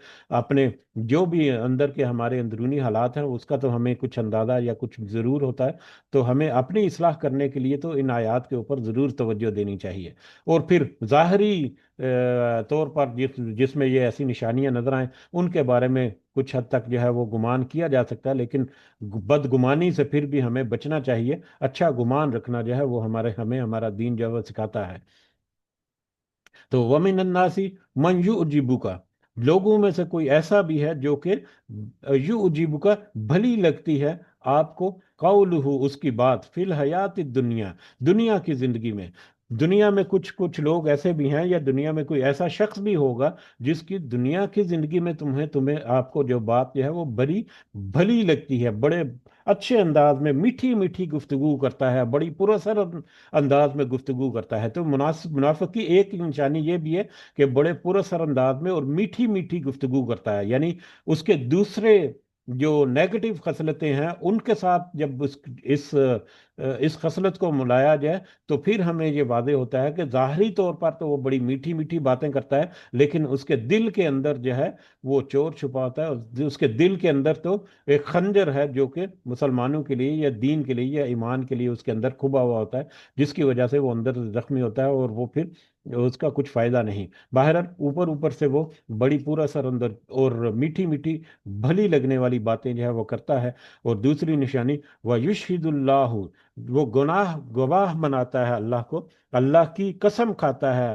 اپنے جو بھی اندر کے ہمارے اندرونی حالات ہیں، اس کا تو ہمیں کچھ اندازہ یا کچھ ضرور ہوتا ہے۔ تو ہمیں اپنی اصلاح کرنے کے لیے تو ان آیات کے اوپر ضرور توجہ دینی چاہیے۔ اور پھر ظاہری طور پر جس میں یہ ایسی نشانیاں نظر آئیں، ان کے بارے میں کچھ حد تک جو ہے وہ گمان کیا جا سکتا ہے، لیکن بدگمانی سے پھر بھی ہمیں بچنا چاہیے۔ اچھا گمان رکھنا جو ہے وہ ہمیں ہمارا دین جو ہے وہ سکھاتا ہے۔ تو ومن الناسی من یعجبک کا، لوگوں میں سے کوئی ایسا بھی ہے جو کہ یعجبک کا بھلی لگتی ہے آپ کو، قولہ اس کی بات، فی الحیات الدنیا دنیا کی زندگی میں۔ دنیا میں کچھ کچھ لوگ ایسے بھی ہیں، یا دنیا میں کوئی ایسا شخص بھی ہوگا جس کی دنیا کی زندگی میں تمہیں آپ کو جو بات جو ہے وہ بڑی بھلی لگتی ہے، بڑے اچھے انداز میں میٹھی میٹھی گفتگو کرتا ہے، بڑی پراثر انداز میں گفتگو کرتا ہے۔ تو منافق کی ایک نشانی یہ بھی ہے کہ بڑے پراثر انداز میں اور میٹھی میٹھی گفتگو کرتا ہے، یعنی اس کے دوسرے جو نیگیٹو خصلتیں ہیں ان کے ساتھ جب اس اس خصلت کو ملایا جائے، تو پھر ہمیں یہ واضح ہوتا ہے کہ ظاہری طور پر تو وہ بڑی میٹھی میٹھی باتیں کرتا ہے، لیکن اس کے دل کے اندر جو ہے وہ چور چھپا ہوتا ہے، اس کے دل کے اندر تو ایک خنجر ہے جو کہ مسلمانوں کے لیے یا دین کے لیے یا ایمان کے لیے اس کے اندر کھبا ہوا ہوتا ہے، جس کی وجہ سے وہ اندر زخمی ہوتا ہے، اور وہ پھر اس کا کچھ فائدہ نہیں۔ باہر اوپر اوپر سے وہ بڑی پورا سر اندر اور میٹھی میٹھی بھلی لگنے والی باتیں جو ہے وہ کرتا ہے۔ اور دوسری نشانی، وَيُشْهِدُ اللَّهُ، وہ گواہ بناتا ہے اللہ کو، اللہ کی قسم کھاتا ہے،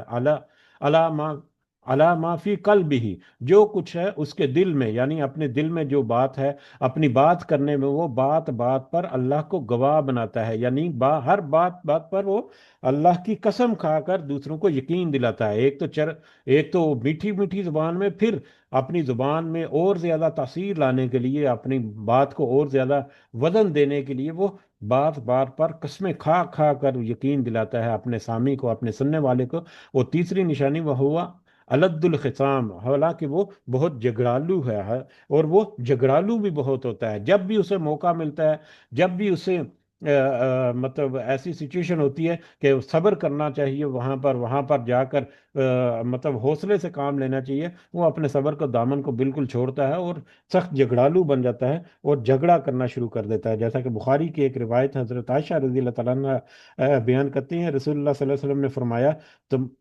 علامہ علامہ فی قلبہ، جو کچھ ہے اس کے دل میں، یعنی اپنے دل میں جو بات ہے، اپنی بات کرنے میں وہ بات بات پر اللہ کو گواہ بناتا ہے، یعنی ہر بات بات پر وہ اللہ کی قسم کھا کر دوسروں کو یقین دلاتا ہے۔ ایک تو میٹھی میٹھی زبان میں، پھر اپنی زبان میں اور زیادہ تاثیر لانے کے لیے، اپنی بات کو اور زیادہ وزن دینے کے لیے وہ بات بات پر قسمیں کھا کھا کر یقین دلاتا ہے اپنے سامعی کو، اپنے سننے والے کو۔ اور تیسری نشانی، وہ ہوا الد الخصام، حالانکہ وہ بہت جگڑالو ہے، اور وہ جگڑالو بھی بہت ہوتا ہے۔ جب بھی اسے موقع ملتا ہے، جب بھی اسے مطلب ایسی سچویشن ہوتی ہے کہ صبر کرنا چاہیے، وہاں پر جا کر مطلب حوصلے سے کام لینا چاہیے، وہ اپنے صبر کو، دامن کو بالکل چھوڑتا ہے اور سخت جھگڑالو بن جاتا ہے اور جھگڑا کرنا شروع کر دیتا ہے۔ جیسا کہ بخاری کی ایک روایت حضرت عائشہ رضی اللہ تعالیٰ عنہ بیان کرتی ہیں، رسول اللہ صلی اللہ علیہ وسلم نے فرمایا،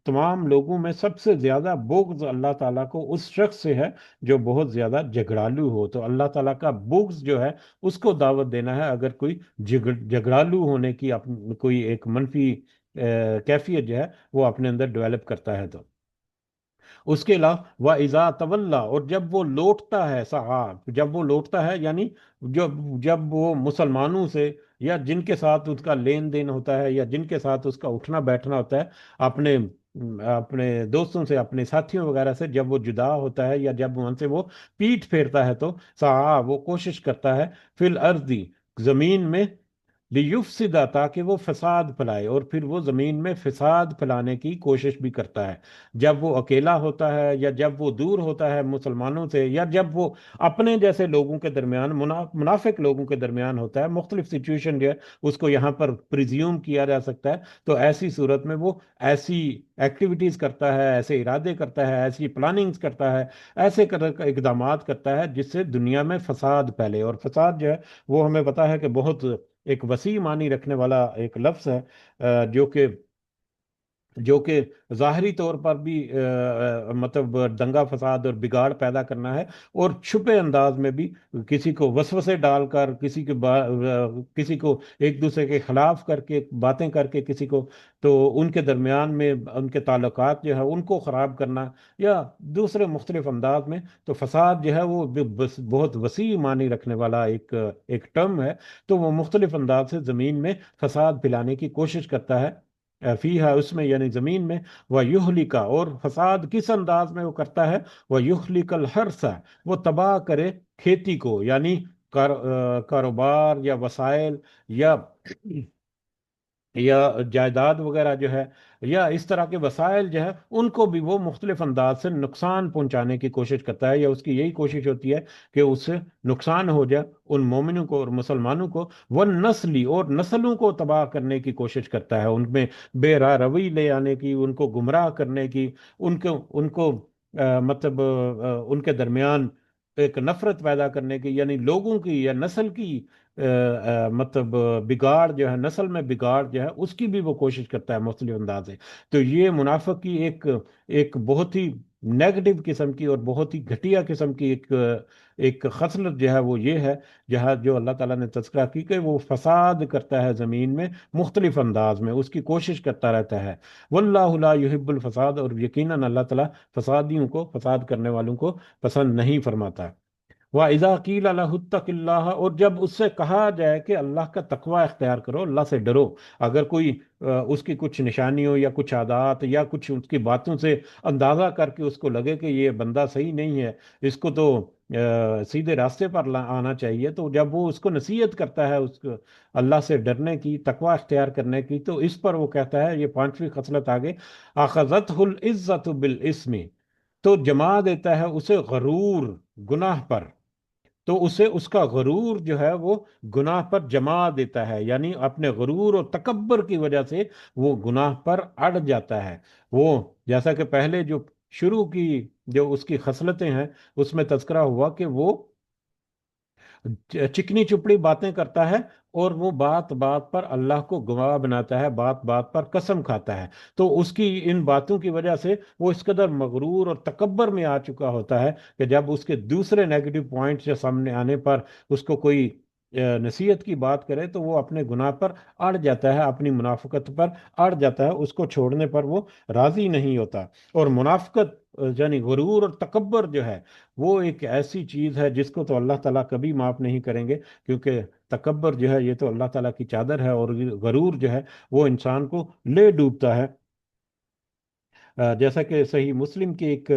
تمام لوگوں میں سب سے زیادہ بغض اللہ تعالیٰ کو اس شخص سے ہے جو بہت زیادہ جھگڑالو ہو۔ تو اللہ تعالیٰ کا بغض جو ہے اس کو دعوت دینا ہے، اگر کوئی جھگڑالو ہونے کی کوئی ایک منفی کیفیت جو ہے وہ اپنے اندر ڈیولپ کرتا ہے۔ تو اس کے علاوہ وَإِذَا تَوَلَّى، اور جب وہ لوٹتا ہے، جب وہ لوٹتا ہے، یعنی جب وہ مسلمانوں سے یا جن کے ساتھ اس کا لین دین ہوتا ہے، یا جن کے ساتھ اس کا اٹھنا بیٹھنا ہوتا ہے، اپنے اپنے دوستوں سے، اپنے ساتھیوں وغیرہ سے جب وہ جدا ہوتا ہے، یا جب ان سے وہ پیٹھ پھیرتا ہے، تو وہ کوشش کرتا ہے فی الارض، زمین میں، لیفسدا، تاکہ وہ فساد پھیلائے، اور پھر وہ زمین میں فساد پھیلانے کی کوشش بھی کرتا ہے۔ جب وہ اکیلا ہوتا ہے، یا جب وہ دور ہوتا ہے مسلمانوں سے، یا جب وہ اپنے جیسے لوگوں کے درمیان، منافق لوگوں کے درمیان ہوتا ہے، مختلف سچویشن جو ہے اس کو یہاں پر پریزیوم کیا جا سکتا ہے، تو ایسی صورت میں وہ ایسی ایکٹیویٹیز کرتا ہے، ایسے ارادے کرتا ہے، ایسی پلاننگز کرتا ہے، ایسے اقدامات کرتا ہے جس سے دنیا میں فساد پھیلے۔ اور فساد جو ہے وہ ہمیں پتا ہے کہ بہت ایک وسیع معنی رکھنے والا ایک لفظ ہے، جو کہ ظاہری طور پر بھی مطلب دنگا فساد اور بگاڑ پیدا کرنا ہے، اور چھپے انداز میں بھی کسی کو وسوسے ڈال کر، کسی کو ایک دوسرے کے خلاف کر کے باتیں کر کے، کسی کو تو ان کے درمیان میں ان کے تعلقات جو ہے ان کو خراب کرنا، یا دوسرے مختلف انداز میں۔ تو فساد جو ہے وہ بہت وسیع معنی رکھنے والا ایک ٹرم ہے، تو وہ مختلف انداز سے زمین میں فساد پھیلانے کی کوشش کرتا ہے۔ فیہا اس میں یعنی زمین میں، وہ یہلکا اور فساد کس انداز میں وہ کرتا ہے، وہ یہلک الحرث وہ تباہ کرے کھیتی کو، یعنی کاروبار یا وسائل یا یا جائیداد وغیرہ جو ہے، یا اس طرح کے وسائل جو ہے ان کو بھی وہ مختلف انداز سے نقصان پہنچانے کی کوشش کرتا ہے، یا اس کی یہی کوشش ہوتی ہے کہ اس سے نقصان ہو جائے ان مومنوں کو اور مسلمانوں کو، وہ نسلی اور نسلوں کو تباہ کرنے کی کوشش کرتا ہے، ان میں بے راہ روی لے آنے کی، ان کو گمراہ کرنے کی، ان کو مطلب ان کے درمیان ایک نفرت پیدا کرنے کی، یعنی لوگوں کی یا نسل کی مطلب بگاڑ جو ہے، نسل میں بگاڑ جو ہے اس کی بھی وہ کوشش کرتا ہے مختلف انداز سے۔ تو یہ منافق کی ایک ایک بہت ہی نیگیٹو قسم کی اور بہت ہی گھٹیا قسم کی ایک خصلت جو ہے وہ یہ ہے، جہاں جو اللہ تعالیٰ نے تذکرہ کی کہ وہ فساد کرتا ہے زمین میں مختلف انداز میں، اس کی کوشش کرتا رہتا ہے۔ واللہ لا يحب الفساد، اور یقیناً اللہ تعالیٰ فسادیوں کو، فساد کرنے والوں کو پسند نہیں فرماتا۔ وَإِذَا قِيلَ لَهُ اتَّقِ اللَّهَ، اور جب اس سے کہا جائے کہ اللہ کا تقوی اختیار کرو، اللہ سے ڈرو، اگر کوئی اس کی کچھ نشانیوں یا کچھ عادات یا کچھ اس کی باتوں سے اندازہ کر کے اس کو لگے کہ یہ بندہ صحیح نہیں ہے، اس کو تو سیدھے راستے پر آنا چاہیے، تو جب وہ اس کو نصیحت کرتا ہے اس کو اللہ سے ڈرنے کی، تقوی اختیار کرنے کی، تو اس پر وہ کہتا ہے، یہ پانچویں خصلت آگے، اخذتہ العزت بالاسم، تو جما دیتا ہے اسے غرور گناہ پر، تو اسے اس کا غرور جو ہے وہ گناہ پر جما دیتا ہے، یعنی اپنے غرور اور تکبر کی وجہ سے وہ گناہ پر اڑ جاتا ہے۔ وہ جیسا کہ پہلے جو شروع کی جو اس کی خصلتیں ہیں اس میں تذکرہ ہوا کہ وہ چکنی چپڑی باتیں کرتا ہے، اور وہ بات بات پر اللہ کو گواہ بناتا ہے، بات بات پر قسم کھاتا ہے، تو اس کی ان باتوں کی وجہ سے وہ اس قدر مغرور اور تکبر میں آ چکا ہوتا ہے کہ جب اس کے دوسرے نیگیٹو پوائنٹس جو سامنے آنے پر اس کو کوئی نصیحت کی بات کرے تو وہ اپنے گناہ پر اڑ جاتا ہے، اپنی منافقت پر اڑ جاتا ہے، اس کو چھوڑنے پر وہ راضی نہیں ہوتا۔ اور منافقت یعنی غرور اور تکبر جو ہے وہ ایک ایسی چیز ہے جس کو تو اللہ تعالیٰ کبھی معاف نہیں کریں گے، کیونکہ تکبر جو ہے یہ تو اللہ تعالیٰ کی چادر ہے، اور غرور جو ہے وہ انسان کو لے ڈوبتا ہے۔ جیسا کہ صحیح مسلم کی ایک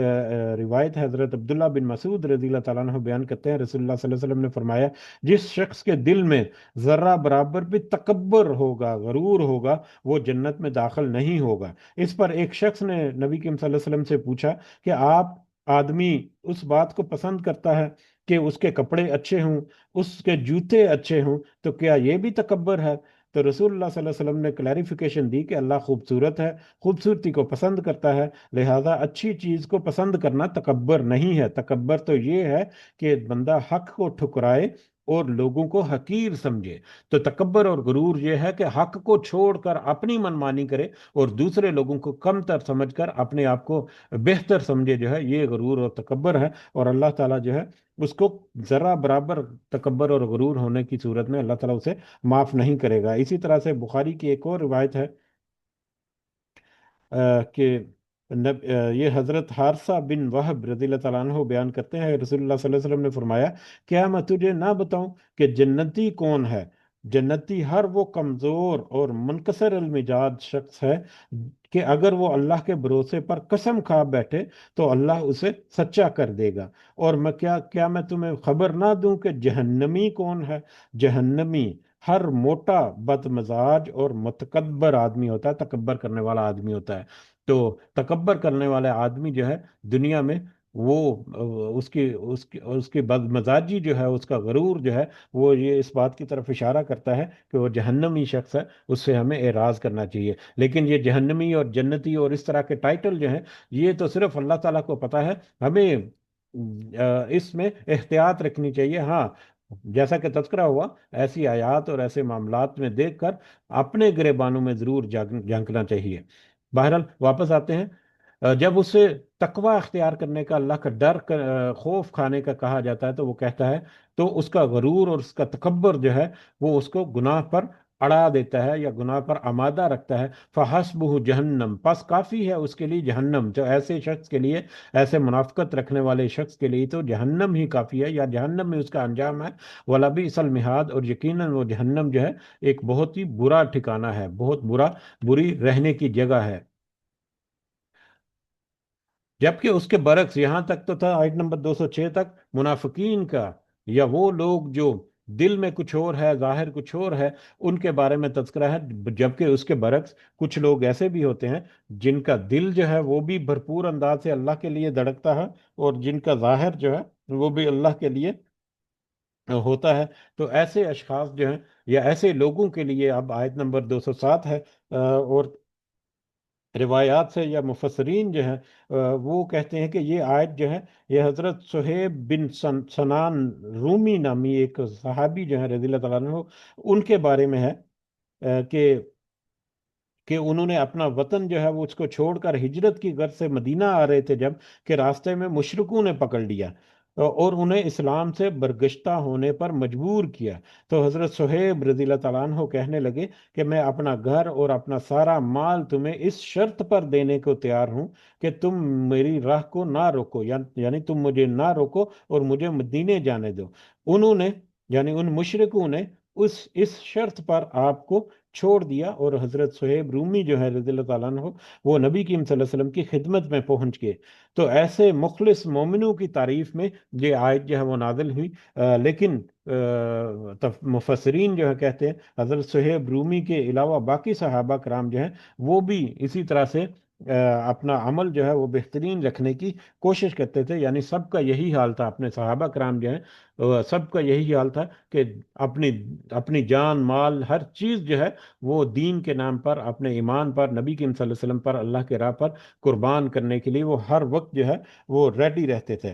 روایت ہے، حضرت عبداللہ بن مسعود رضی اللہ تعالیٰ عنہ بیان کرتے ہیں، رسول اللہ صلی اللہ علیہ وسلم نے فرمایا، جس شخص کے دل میں ذرہ برابر بھی تکبر ہوگا، غرور ہوگا، وہ جنت میں داخل نہیں ہوگا۔ اس پر ایک شخص نے نبی کریم صلی اللہ علیہ وسلم سے پوچھا کہ آپ، آدمی اس بات کو پسند کرتا ہے کہ اس کے کپڑے اچھے ہوں، اس کے جوتے اچھے ہوں، تو کیا یہ بھی تکبر ہے؟ تو رسول اللہ صلی اللہ علیہ وسلم نے کلیریفیکیشن دی کہ اللہ خوبصورت ہے، خوبصورتی کو پسند کرتا ہے، لہذا اچھی چیز کو پسند کرنا تکبر نہیں ہے۔ تکبر تو یہ ہے کہ بندہ حق کو ٹھکرائے اور لوگوں کو حقیر سمجھے۔ تو تکبر اور غرور یہ ہے کہ حق کو چھوڑ کر اپنی منمانی کرے اور دوسرے لوگوں کو کم تر سمجھ کر اپنے آپ کو بہتر سمجھے، جو ہے یہ غرور اور تکبر ہے، اور اللہ تعالیٰ جو ہے اس کو ذرا برابر تکبر اور غرور ہونے کی صورت میں اللہ تعالیٰ اسے معاف نہیں کرے گا۔ اسی طرح سے بخاری کی ایک اور روایت ہے کہ یہ حضرت حارثہ بن وہب رضی اللہ تعالیٰ عنہ بیان کرتے ہیں، رسول اللہ صلی اللہ علیہ وسلم نے فرمایا، کیا میں تجھے نہ بتاؤں کہ جنتی کون ہے؟ جنتی ہر وہ کمزور اور منکسر المزاج شخص ہے کہ اگر وہ اللہ کے بھروسے پر قسم کھا بیٹھے تو اللہ اسے سچا کر دے گا۔ اور میں کیا میں تمہیں خبر نہ دوں کہ جہنمی کون ہے؟ جہنمی ہر موٹا بد مزاج اور متکبر آدمی ہوتا ہے، تکبر کرنے والا آدمی ہوتا ہے۔ تو تکبر کرنے والے آدمی جو ہے دنیا میں وہ اس کی بد مزاجی جو ہے، اس کا غرور جو ہے، وہ یہ اس بات کی طرف اشارہ کرتا ہے کہ وہ جہنمی شخص ہے، اس سے ہمیں اعراض کرنا چاہیے۔ لیکن یہ جہنمی اور جنتی اور اس طرح کے ٹائٹل جو ہیں یہ تو صرف اللہ تعالیٰ کو پتہ ہے، ہمیں اس میں احتیاط رکھنی چاہیے۔ ہاں، جیسا کہ تذکرہ ہوا، ایسی آیات اور ایسے معاملات میں دیکھ کر اپنے گریبانوں میں ضرور جھانکنا چاہیے۔ بہرحال واپس آتے ہیں، جب اسے تقوی اختیار کرنے کا، اللہ کا ڈر خوف کھانے کا کہا جاتا ہے تو وہ کہتا ہے، تو اس کا غرور اور اس کا تکبر جو ہے وہ اس کو گناہ پر اڑا دیتا ہے یا گناہ پر آمادہ رکھتا ہے، فحسبہ جہنم، پس کافی ہے اس کے لیے جہنم، جو ایسے شخص کے لیے، ایسے منافقت رکھنے والے شخص کے لیے تو جہنم ہی کافی ہے، یا جہنم میں اس کا انجام ہے، وَلَبِئْسَ الْمِہَادُ، اور یقیناً وہ جہنم جو ہے ایک بہت ہی برا ٹھکانہ ہے، بہت بری رہنے کی جگہ ہے۔ جبکہ اس کے برعکس یہاں تک تو تھا آیت نمبر 206 تک منافقین کا، یا وہ لوگ جو دل میں کچھ اور ہے ظاہر کچھ اور ہے، ان کے بارے میں تذکرہ ہے۔ جبکہ اس کے برعکس کچھ لوگ ایسے بھی ہوتے ہیں جن کا دل جو ہے وہ بھی بھرپور انداز سے اللہ کے لیے دھڑکتا ہے، اور جن کا ظاہر جو ہے وہ بھی اللہ کے لیے ہوتا ہے۔ تو ایسے اشخاص جو ہیں یا ایسے لوگوں کے لیے اب آیت نمبر 207 ہے، اور روایات سے یا مفسرین جو ہیں وہ کہتے ہیں کہ یہ آیت جو ہے یہ حضرت صہیب بن سنان رومی نامی ایک صحابی جو ہیں رضی اللہ تعالیٰ عنہ، ان کے بارے میں ہے، کہ انہوں نے اپنا وطن جو ہے وہ اس کو چھوڑ کر ہجرت کی غرض سے مدینہ آ رہے تھے، جب کہ راستے میں مشرکوں نے پکڑ لیا اور انہیں اسلام سے برگشتہ ہونے پر مجبور کیا۔ تو حضرت صہیب رضی اللہ تعالیٰ عنہ کہنے لگے کہ میں اپنا گھر اور اپنا سارا مال تمہیں اس شرط پر دینے کو تیار ہوں کہ تم میری راہ کو نہ روکو، یعنی تم مجھے نہ روکو اور مجھے مدینے جانے دو۔ انہوں نے، یعنی ان مشرکوں نے اس شرط پر آپ کو چھوڑ دیا، اور حضرت صہیب رومی جو ہے رضی اللہ تعالیٰ عنہ وہ نبی کریم صلی اللہ علیہ وسلم کی خدمت میں پہنچ گئے۔ تو ایسے مخلص مومنوں کی تعریف میں یہ آیت جو ہے وہ نازل ہوئی، لیکن مفسرین جو ہے کہتے ہیں حضرت صہیب رومی کے علاوہ باقی صحابہ کرام جو ہیں وہ بھی اسی طرح سے اپنا عمل جو ہے وہ بہترین رکھنے کی کوشش کرتے تھے، یعنی سب کا یہی حال تھا، اپنے صحابہ کرام جو ہیں سب کا یہی حال تھا کہ اپنی اپنی جان مال ہر چیز جو ہے وہ دین کے نام پر، اپنے ایمان پر، نبی کریم صلی اللہ علیہ وسلم پر، اللہ کے راہ پر قربان کرنے کے لیے وہ ہر وقت جو ہے وہ ریڈی رہتے تھے۔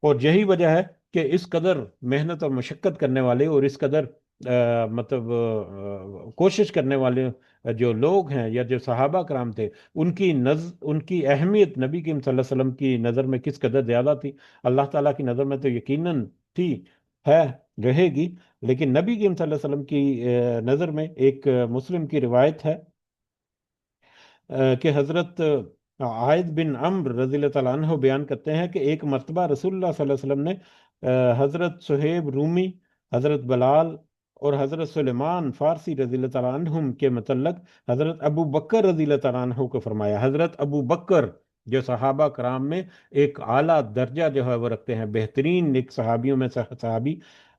اور یہی وجہ ہے کہ اس قدر محنت اور مشقت کرنے والے اور اس قدر مطلب کوشش کرنے والے جو لوگ ہیں یا جو صحابہ کرام تھے، ان کی اہمیت نبی کریم صلی اللہ علیہ وسلم کی نظر میں کس قدر زیادہ تھی، اللہ تعالیٰ کی نظر میں تو یقیناً تھی، ہے، رہے گی، لیکن نبی کریم صلی اللہ علیہ وسلم کی نظر میں ایک مسلم کی روایت ہے کہ حضرت عائد بن عمرو رضی اللہ تعالیٰ عنہ بیان کرتے ہیں کہ ایک مرتبہ رسول اللہ صلی اللہ علیہ وسلم نے حضرت صہیب رومی، حضرت بلال اور حضرت سلیمان فارسی رضی اللہ تعالیٰ عنہم کے متعلق حضرت ابو بکر رضی اللہ تعالیٰ عنہ کو فرمایا۔ حضرت ابو بکر جو صحابہ کرام میں ایک اعلیٰ درجہ جو ہے وہ رکھتے ہیں، بہترین ایک صحابیوں میں صحابی،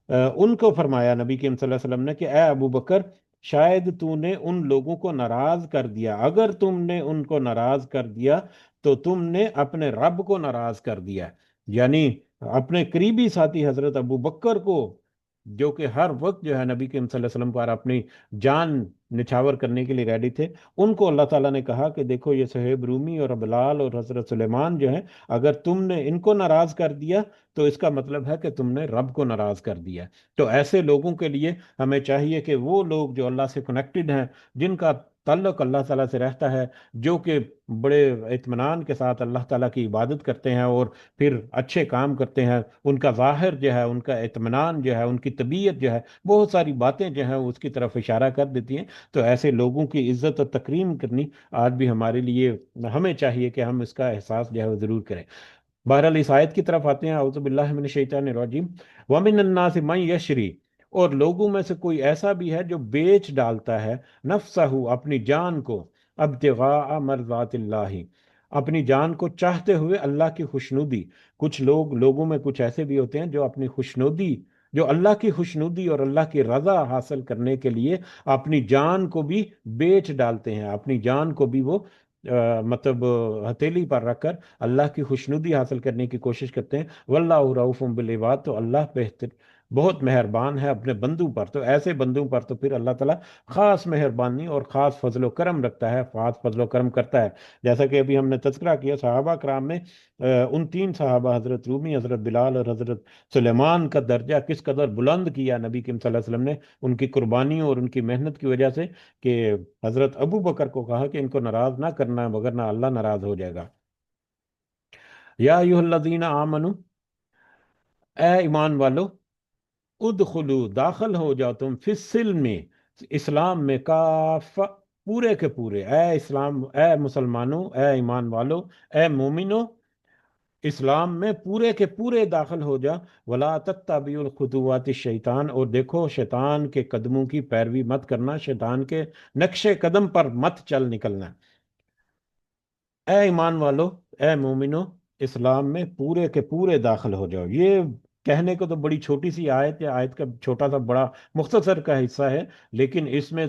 ان کو فرمایا نبی کریم صلی اللہ علیہ وسلم نے کہ اے ابو بکر، شاید تو نے ان لوگوں کو ناراض کر دیا، اگر تم نے ان کو ناراض کر دیا تو تم نے اپنے رب کو ناراض کر دیا۔ یعنی اپنے قریبی ساتھی حضرت ابو بکر کو، جو کہ ہر وقت جو ہے نبی کریم صلی اللہ علیہ وسلم پر اپنی جان نچھاور کرنے کے لیے ریڈی تھے، ان کو اللہ تعالیٰ نے کہا کہ دیکھو یہ صہیب رومی اور بلال اور حضرت سلیمان جو ہیں، اگر تم نے ان کو ناراض کر دیا تو اس کا مطلب ہے کہ تم نے رب کو ناراض کر دیا۔ تو ایسے لوگوں کے لیے ہمیں چاہیے کہ وہ لوگ جو اللہ سے کنیکٹڈ ہیں، جن کا تعلق اللہ تعالیٰ سے رہتا ہے، جو کہ بڑے اطمینان کے ساتھ اللہ تعالیٰ کی عبادت کرتے ہیں اور پھر اچھے کام کرتے ہیں، ان کا ظاہر جو ہے، ان کا اطمینان جو ہے، ان کی طبیعت جو ہے، بہت ساری باتیں جو ہیں اس کی طرف اشارہ کر دیتی ہیں۔ تو ایسے لوگوں کی عزت اور تکریم کرنی آج بھی ہمارے لیے، ہمیں چاہیے کہ ہم اس کا احساس جو ہے وہ ضرور کریں۔ بہرحال اس آیت کی طرف آتے ہیں، اعوذ باللہ من الشیطان الرجیم، وَمِنَ النَّاسِ مَن یشری، اور لوگوں میں سے کوئی ایسا بھی ہے جو بیچ ڈالتا ہے نفسہ، اپنی جان کو، ابتغاء مرضات اللہ، اپنی جان کو چاہتے ہوئے اللہ کی خوشنودی۔ کچھ لوگوں میں کچھ ایسے بھی ہوتے ہیں جو اپنی خوشنودی، جو اللہ کی خوشنودی اور اللہ کی رضا حاصل کرنے کے لیے اپنی جان کو بھی بیچ ڈالتے ہیں، اپنی جان کو بھی وہ مطلب ہتھیلی پر رکھ کر اللہ کی خوشنودی حاصل کرنے کی کوشش کرتے ہیں۔ واللہ رؤوف بالعباد، تو اللہ بہت مہربان ہے اپنے بندوں پر، تو ایسے بندوں پر تو پھر اللہ تعالیٰ خاص مہربانی اور خاص فضل و کرم رکھتا ہے، خاص فضل و کرم کرتا ہے۔ جیسا کہ ابھی ہم نے تذکرہ کیا صحابہ کرام میں ان تین صحابہ حضرت رومی، حضرت بلال اور حضرت سلیمان کا درجہ کس قدر بلند کیا نبی کریم صلی اللہ علیہ وسلم نے ان کی قربانیوں اور ان کی محنت کی وجہ سے، کہ حضرت ابو بکر کو کہا کہ ان کو ناراض نہ کرنا وگرنہ اللہ ناراض ہو جائے گا۔ یا ایھا الذین آمنو، اے ایمان والو، ادخلو، داخل ہو جاؤ تم، فی السلم میں، اسلام میں پورے کے پورے، اے اسلام، اے مسلمانوں، اے ایمان والو، اے مومنو، اسلام میں پورے کے پورے داخل ہو جا۔ ولا تتبعوا الخطوات الشیطان، اور دیکھو شیطان کے قدموں کی پیروی مت کرنا، شیطان کے نقش قدم پر مت چل نکلنا۔ اے ایمان والو، اے مومنو، اسلام میں پورے کے پورے داخل ہو جاؤ۔ یہ کہنے کو تو بڑی چھوٹی سی آیت ہے، آیت کا چھوٹا سا بڑا مختصر کا حصہ ہے، لیکن اس میں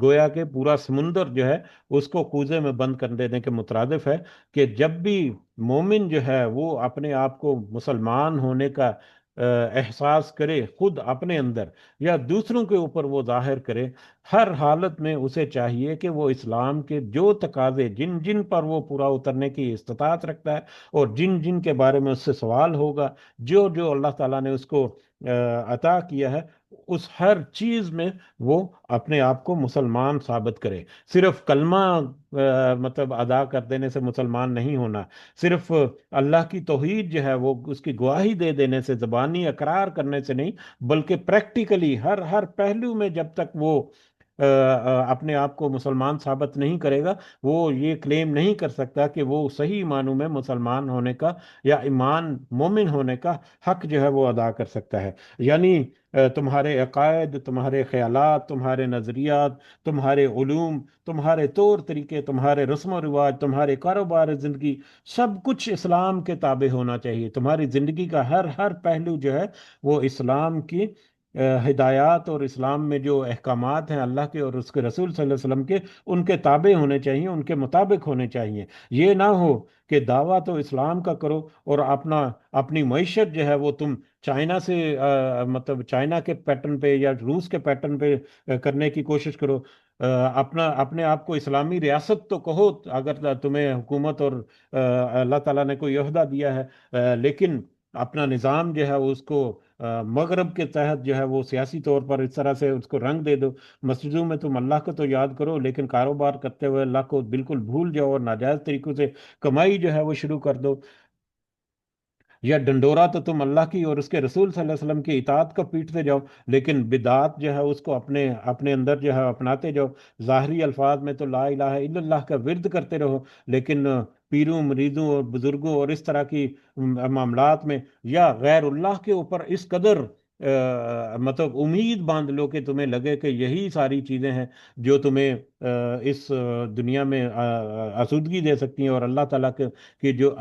گویا کہ پورا سمندر جو ہے اس کو کوزے میں بند کر دینے کے مترادف ہے، کہ جب بھی مومن جو ہے وہ اپنے آپ کو مسلمان ہونے کا احساس کرے، خود اپنے اندر یا دوسروں کے اوپر وہ ظاہر کرے، ہر حالت میں اسے چاہیے کہ وہ اسلام کے جو تقاضے، جن جن پر وہ پورا اترنے کی استطاعت رکھتا ہے اور جن جن کے بارے میں اس سے سوال ہوگا، جو جو اللہ تعالیٰ نے اس کو عطا کیا ہے، اس ہر چیز میں وہ اپنے آپ کو مسلمان ثابت کرے۔ صرف کلمہ مطلب ادا کر دینے سے مسلمان نہیں ہونا، صرف اللہ کی توحید جو ہے وہ اس کی گواہی دے دینے سے، زبانی اقرار کرنے سے نہیں، بلکہ پریکٹیکلی ہر ہر پہلو میں جب تک وہ اپنے آپ کو مسلمان ثابت نہیں کرے گا، وہ یہ کلیم نہیں کر سکتا کہ وہ صحیح معنوں میں مسلمان ہونے کا یا ایمان مومن ہونے کا حق جو ہے وہ ادا کر سکتا ہے۔ یعنی تمہارے عقائد، تمہارے خیالات، تمہارے نظریات، تمہارے علوم، تمہارے طور طریقے، تمہارے رسم و رواج، تمہارے کاروبار زندگی، سب کچھ اسلام کے تابع ہونا چاہیے۔ تمہاری زندگی کا ہر ہر پہلو جو ہے وہ اسلام کی ہدایات اور اسلام میں جو احکامات ہیں اللہ کے اور اس کے رسول صلی اللہ علیہ وسلم کے، ان کے تابع ہونے چاہیے، ان کے مطابق ہونے چاہیے۔ یہ نہ ہو کہ دعویٰ تو اسلام کا کرو اور اپنی معیشت جو ہے وہ تم چائنا سے مطلب چائنا کے پیٹرن پہ یا روس کے پیٹرن پہ کرنے کی کوشش کرو۔ اپنے آپ کو اسلامی ریاست تو کہو اگر تمہیں حکومت اور اللہ تعالیٰ نے کوئی عہدہ دیا ہے، لیکن اپنا نظام جو ہے اس کو مغرب کے تحت جو ہے وہ سیاسی طور پر اس طرح سے اس کو رنگ دے دو۔ مسجدوں میں تم اللہ کو تو یاد کرو، لیکن کاروبار کرتے ہوئے اللہ کو بالکل بھول جاؤ اور ناجائز طریقوں سے کمائی جو ہے وہ شروع کر دو۔ یا ڈنڈورا تو تم اللہ کی اور اس کے رسول صلی اللہ علیہ وسلم کی اطاعت کو پیٹتے جاؤ، لیکن بدعات جو ہے اس کو اپنے اپنے اندر جو ہے اپناتے جاؤ۔ ظاہری الفاظ میں تو لا الہ الا اللہ کا ورد کرتے رہو، لیکن پیروں، مریدوں اور بزرگوں اور اس طرح کی معاملات میں یا غیر اللہ کے اوپر اس قدر مطلب امید باندھ لو کہ تمہیں لگے کہ یہی ساری چیزیں ہیں جو تمہیں اس دنیا میں آسودگی دے سکتی ہیں، اور اللہ تعالیٰ کے کہ جو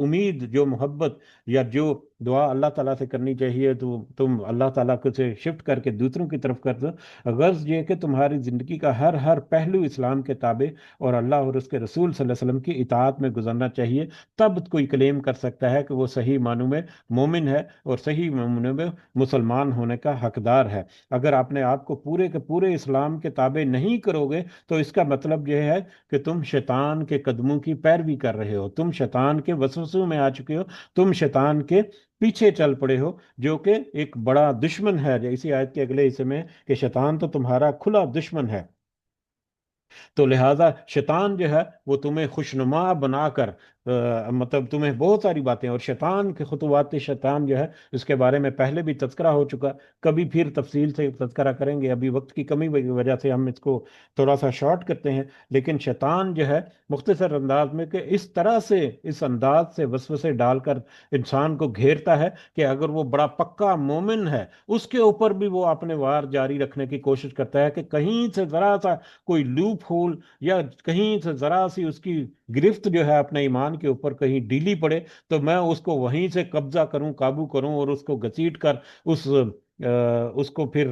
امید، جو محبت یا جو دعا اللہ تعالیٰ سے کرنی چاہیے تو تم اللہ تعالیٰ کو سے شفٹ کر کے دوسروں کی طرف کر دو۔ غرض یہ کہ تمہاری زندگی کا ہر ہر پہلو اسلام کے تابع اور اللہ اور اس کے رسول صلی اللہ علیہ وسلم کی اطاعت میں گزرنا چاہیے، تب کوئی کلیم کر سکتا ہے کہ وہ صحیح معنوں میں مومن ہے اور صحیح معنوں میں مسلمان ہونے کا حقدار ہے۔ اگر آپ نے آپ کو پورے کے پورے اسلام کے تابع نہیں کرو گے تو اس کا مطلب یہ ہے کہ تم شیطان کے قدموں کی پیروی کر رہے ہو، تم شیطان کے وسوسوں میں آ چکے ہو، تم شیطان کے پیچھے چل پڑے ہو، جو کہ ایک بڑا دشمن ہے۔ اسی آیت کے اگلے حصے میں کہ شیطان تو تمہارا کھلا دشمن ہے، تو لہٰذا شیطان جو ہے وہ تمہیں خوشنما بنا کر مطلب تمہیں بہت ساری باتیں، اور شیطان کے خطوات شیطان جو ہے اس کے بارے میں پہلے بھی تذکرہ ہو چکا، کبھی پھر تفصیل سے تذکرہ کریں گے، ابھی وقت کی کمی کی وجہ سے ہم اس کو تھوڑا سا شارٹ کرتے ہیں۔ لیکن شیطان جو ہے مختصر انداز میں کہ اس طرح سے اس انداز سے وسوسے ڈال کر انسان کو گھیرتا ہے کہ اگر وہ بڑا پکا مومن ہے اس کے اوپر بھی وہ اپنے وار جاری رکھنے کی کوشش کرتا ہے کہ کہیں سے ذرا سا کوئی لوپ ہول یا کہیں سے ذرا سی اس کی گرفت جو ہے اپنے ایمان کے اوپر کہیں ڈھیلی پڑے تو میں اس کو وہیں سے قبضہ کروں، قابو کروں اور اس کو گھسیٹ کر اس اس کو پھر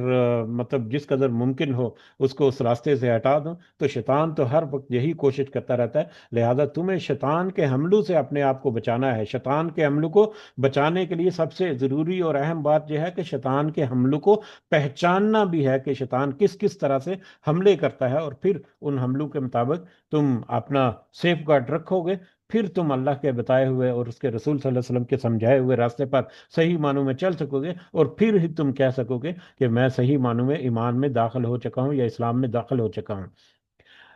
مطلب جس قدر ممکن ہو اس کو اس راستے سے ہٹا دوں۔ تو شیطان تو ہر وقت یہی کوشش کرتا رہتا ہے، لہذا تمہیں شیطان کے حملوں سے اپنے آپ کو بچانا ہے۔ شیطان کے حملوں کو بچانے کے لیے سب سے ضروری اور اہم بات یہ ہے کہ شیطان کے حملوں کو پہچاننا بھی ہے کہ شیطان کس کس طرح سے حملے کرتا ہے، اور پھر ان حملوں کے مطابق تم اپنا سیف گارڈ رکھو گے، پھر تم اللہ کے بتائے ہوئے اور اس کے رسول صلی اللہ علیہ وسلم کے سمجھائے ہوئے راستے پر صحیح معنوں میں چل سکو گے، اور پھر ہی تم کہہ سکو گے کہ میں صحیح معنوں میں ایمان میں داخل ہو چکا ہوں یا اسلام میں داخل ہو چکا ہوں۔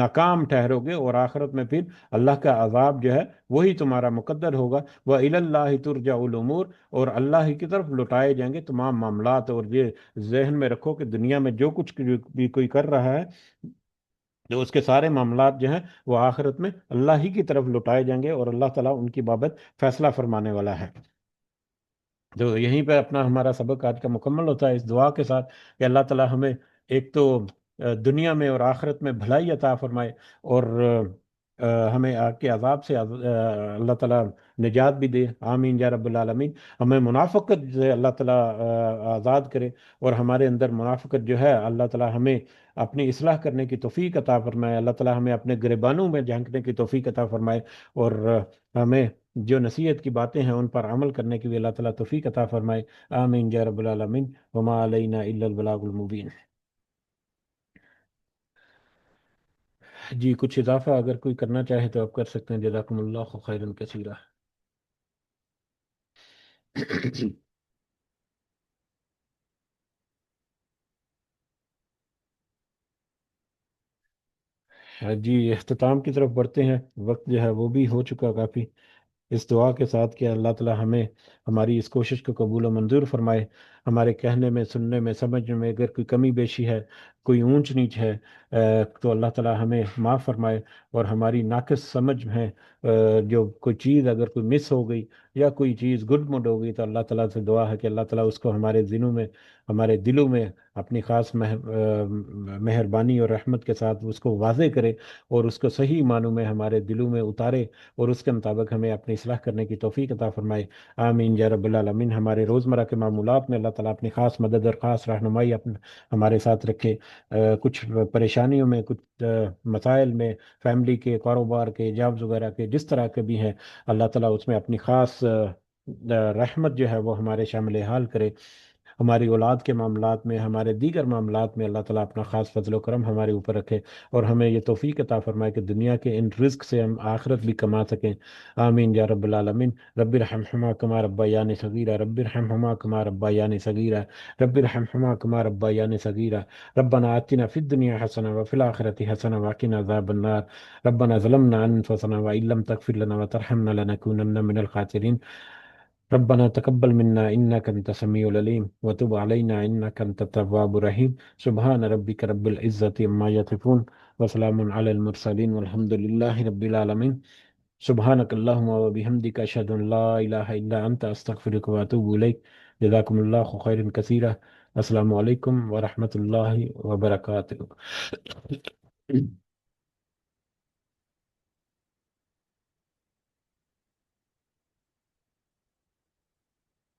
ناکام ٹھہروگے، اور آخرت میں پھر اللہ کا عذاب جو ہے وہی تمہارا مقدر ہوگا۔ وَإِلَى اللَّهِ تُرْجَعُ الْأُمُورُ، اور اللہ ہی کی طرف لوٹائے جائیں گے تمام معاملات۔ اور یہ ذہن میں رکھو کہ دنیا میں جو کچھ بھی کوئی کر رہا ہے، جو اس کے سارے معاملات جو ہیں وہ آخرت میں اللہ ہی کی طرف لوٹائے جائیں گے، اور اللہ تعالیٰ ان کی بابت فیصلہ فرمانے والا ہے۔ تو یہیں پہ اپنا ہمارا سبق آج کا مکمل ہوتا ہے، اس دعا کے ساتھ کہ اللہ تعالیٰ ہمیں ایک تو دنیا میں اور آخرت میں بھلائی عطا فرمائے، اور ہمیں آگ کے عذاب سے اللہ تعالیٰ نجات بھی دے، آمین یا رب العالمین۔ ہمیں منافقت سے اللہ تعالیٰ آزاد کرے، اور ہمارے اندر منافقت جو ہے اللہ تعالیٰ ہمیں اپنی اصلاح کرنے کی توفیق عطا فرمائے، اللہ تعالیٰ ہمیں اپنے گریبانوں میں جھانکنے کی توفیق عطا فرمائے، اور ہمیں جو نصیحت کی باتیں ہیں ان پر عمل کرنے کی بھی اللہ تعالیٰ توفیق عطا فرمائے، آمین یا رب العالمین۔ وما علینا الا البلاغ المبین۔ جی کچھ اضافہ اگر کوئی کرنا چاہے تو آپ کر سکتے ہیں، جزاکم اللہ خیرا کثیرا۔ جی اختتام کی طرف بڑھتے ہیں، وقت جو ہے وہ بھی ہو چکا کافی۔ اس دعا کے ساتھ کہ اللہ تعالی ہمیں ہماری اس کوشش کو قبول و منظور فرمائے، ہمارے کہنے میں، سننے میں، سمجھنے میں اگر کوئی کمی بیشی ہے، کوئی اونچ نیچ ہے، تو اللہ تعالی ہمیں معاف فرمائے، اور ہماری ناقص سمجھ میں جو کوئی چیز اگر کوئی مس ہو گئی یا کوئی چیز گڈ مڈ ہو گئی، تو اللہ تعالیٰ سے دعا ہے کہ اللہ تعالیٰ اس کو ہمارے ذہنوں میں، ہمارے دلوں میں اپنی خاص مہربانی اور رحمت کے ساتھ اس کو واضح کرے، اور اس کو صحیح معنوں میں ہمارے دلوں میں اتارے، اور اس کے مطابق ہمیں اپنی اصلاح کرنے کی توفیق عطا فرمائے، آمین یا رب العالمین۔ ہمارے روزمرہ کے معمولات میں اللہ تعالیٰ اپنی خاص مدد اور خاص رہنمائی ہمارے ساتھ رکھے، کچھ پریشانیوں میں، کچھ مسائل میں، فیملی کے، کاروبار کے، جابز وغیرہ کے، جس طرح کے بھی ہیں، اللہ تعالیٰ اس میں اپنی خاص رحمت جو ہے وہ ہمارے شامل حال کرے۔ ہماری اولاد کے معاملات میں، ہمارے دیگر معاملات میں اللہ تعالیٰ اپنا خاص فضل و کرم ہمارے اوپر رکھے، اور ہمیں یہ توفیق عطا فرمائے کہ دنیا کے ان رزق سے ہم آخرت بھی کما سکیں، آمین یا رب العالمین۔ رب ارحمہما کما ربیانی صغیرا، رب ارحمہما کما ربیانی صغیرا، رب ارحمہما کما ربیانی صغیرا، ربنا آتنا فی الدنیا حسنہ وفی الآخرۃ حسنہ وقنا عذاب النار، ربنا ظلمنا انفسنا وإن لم تغفر لنا وترحمنا لنكونن من الخاسرین، ربنا تقبل منا إنك أنت السميع العليم وتب علينا إنك أنت التواب الرحيم، سبحان ربك رب العزة عما يصفون وسلام على المرسلين والحمد لله رب العالمين، سبحانك اللهم وبحمدك أشهد أن لا إله إلا أنت أستغفرك وأتوب إليك، جزاكم الله خيرا كثيرا، السلام عليكم ورحمة الله وبركاته۔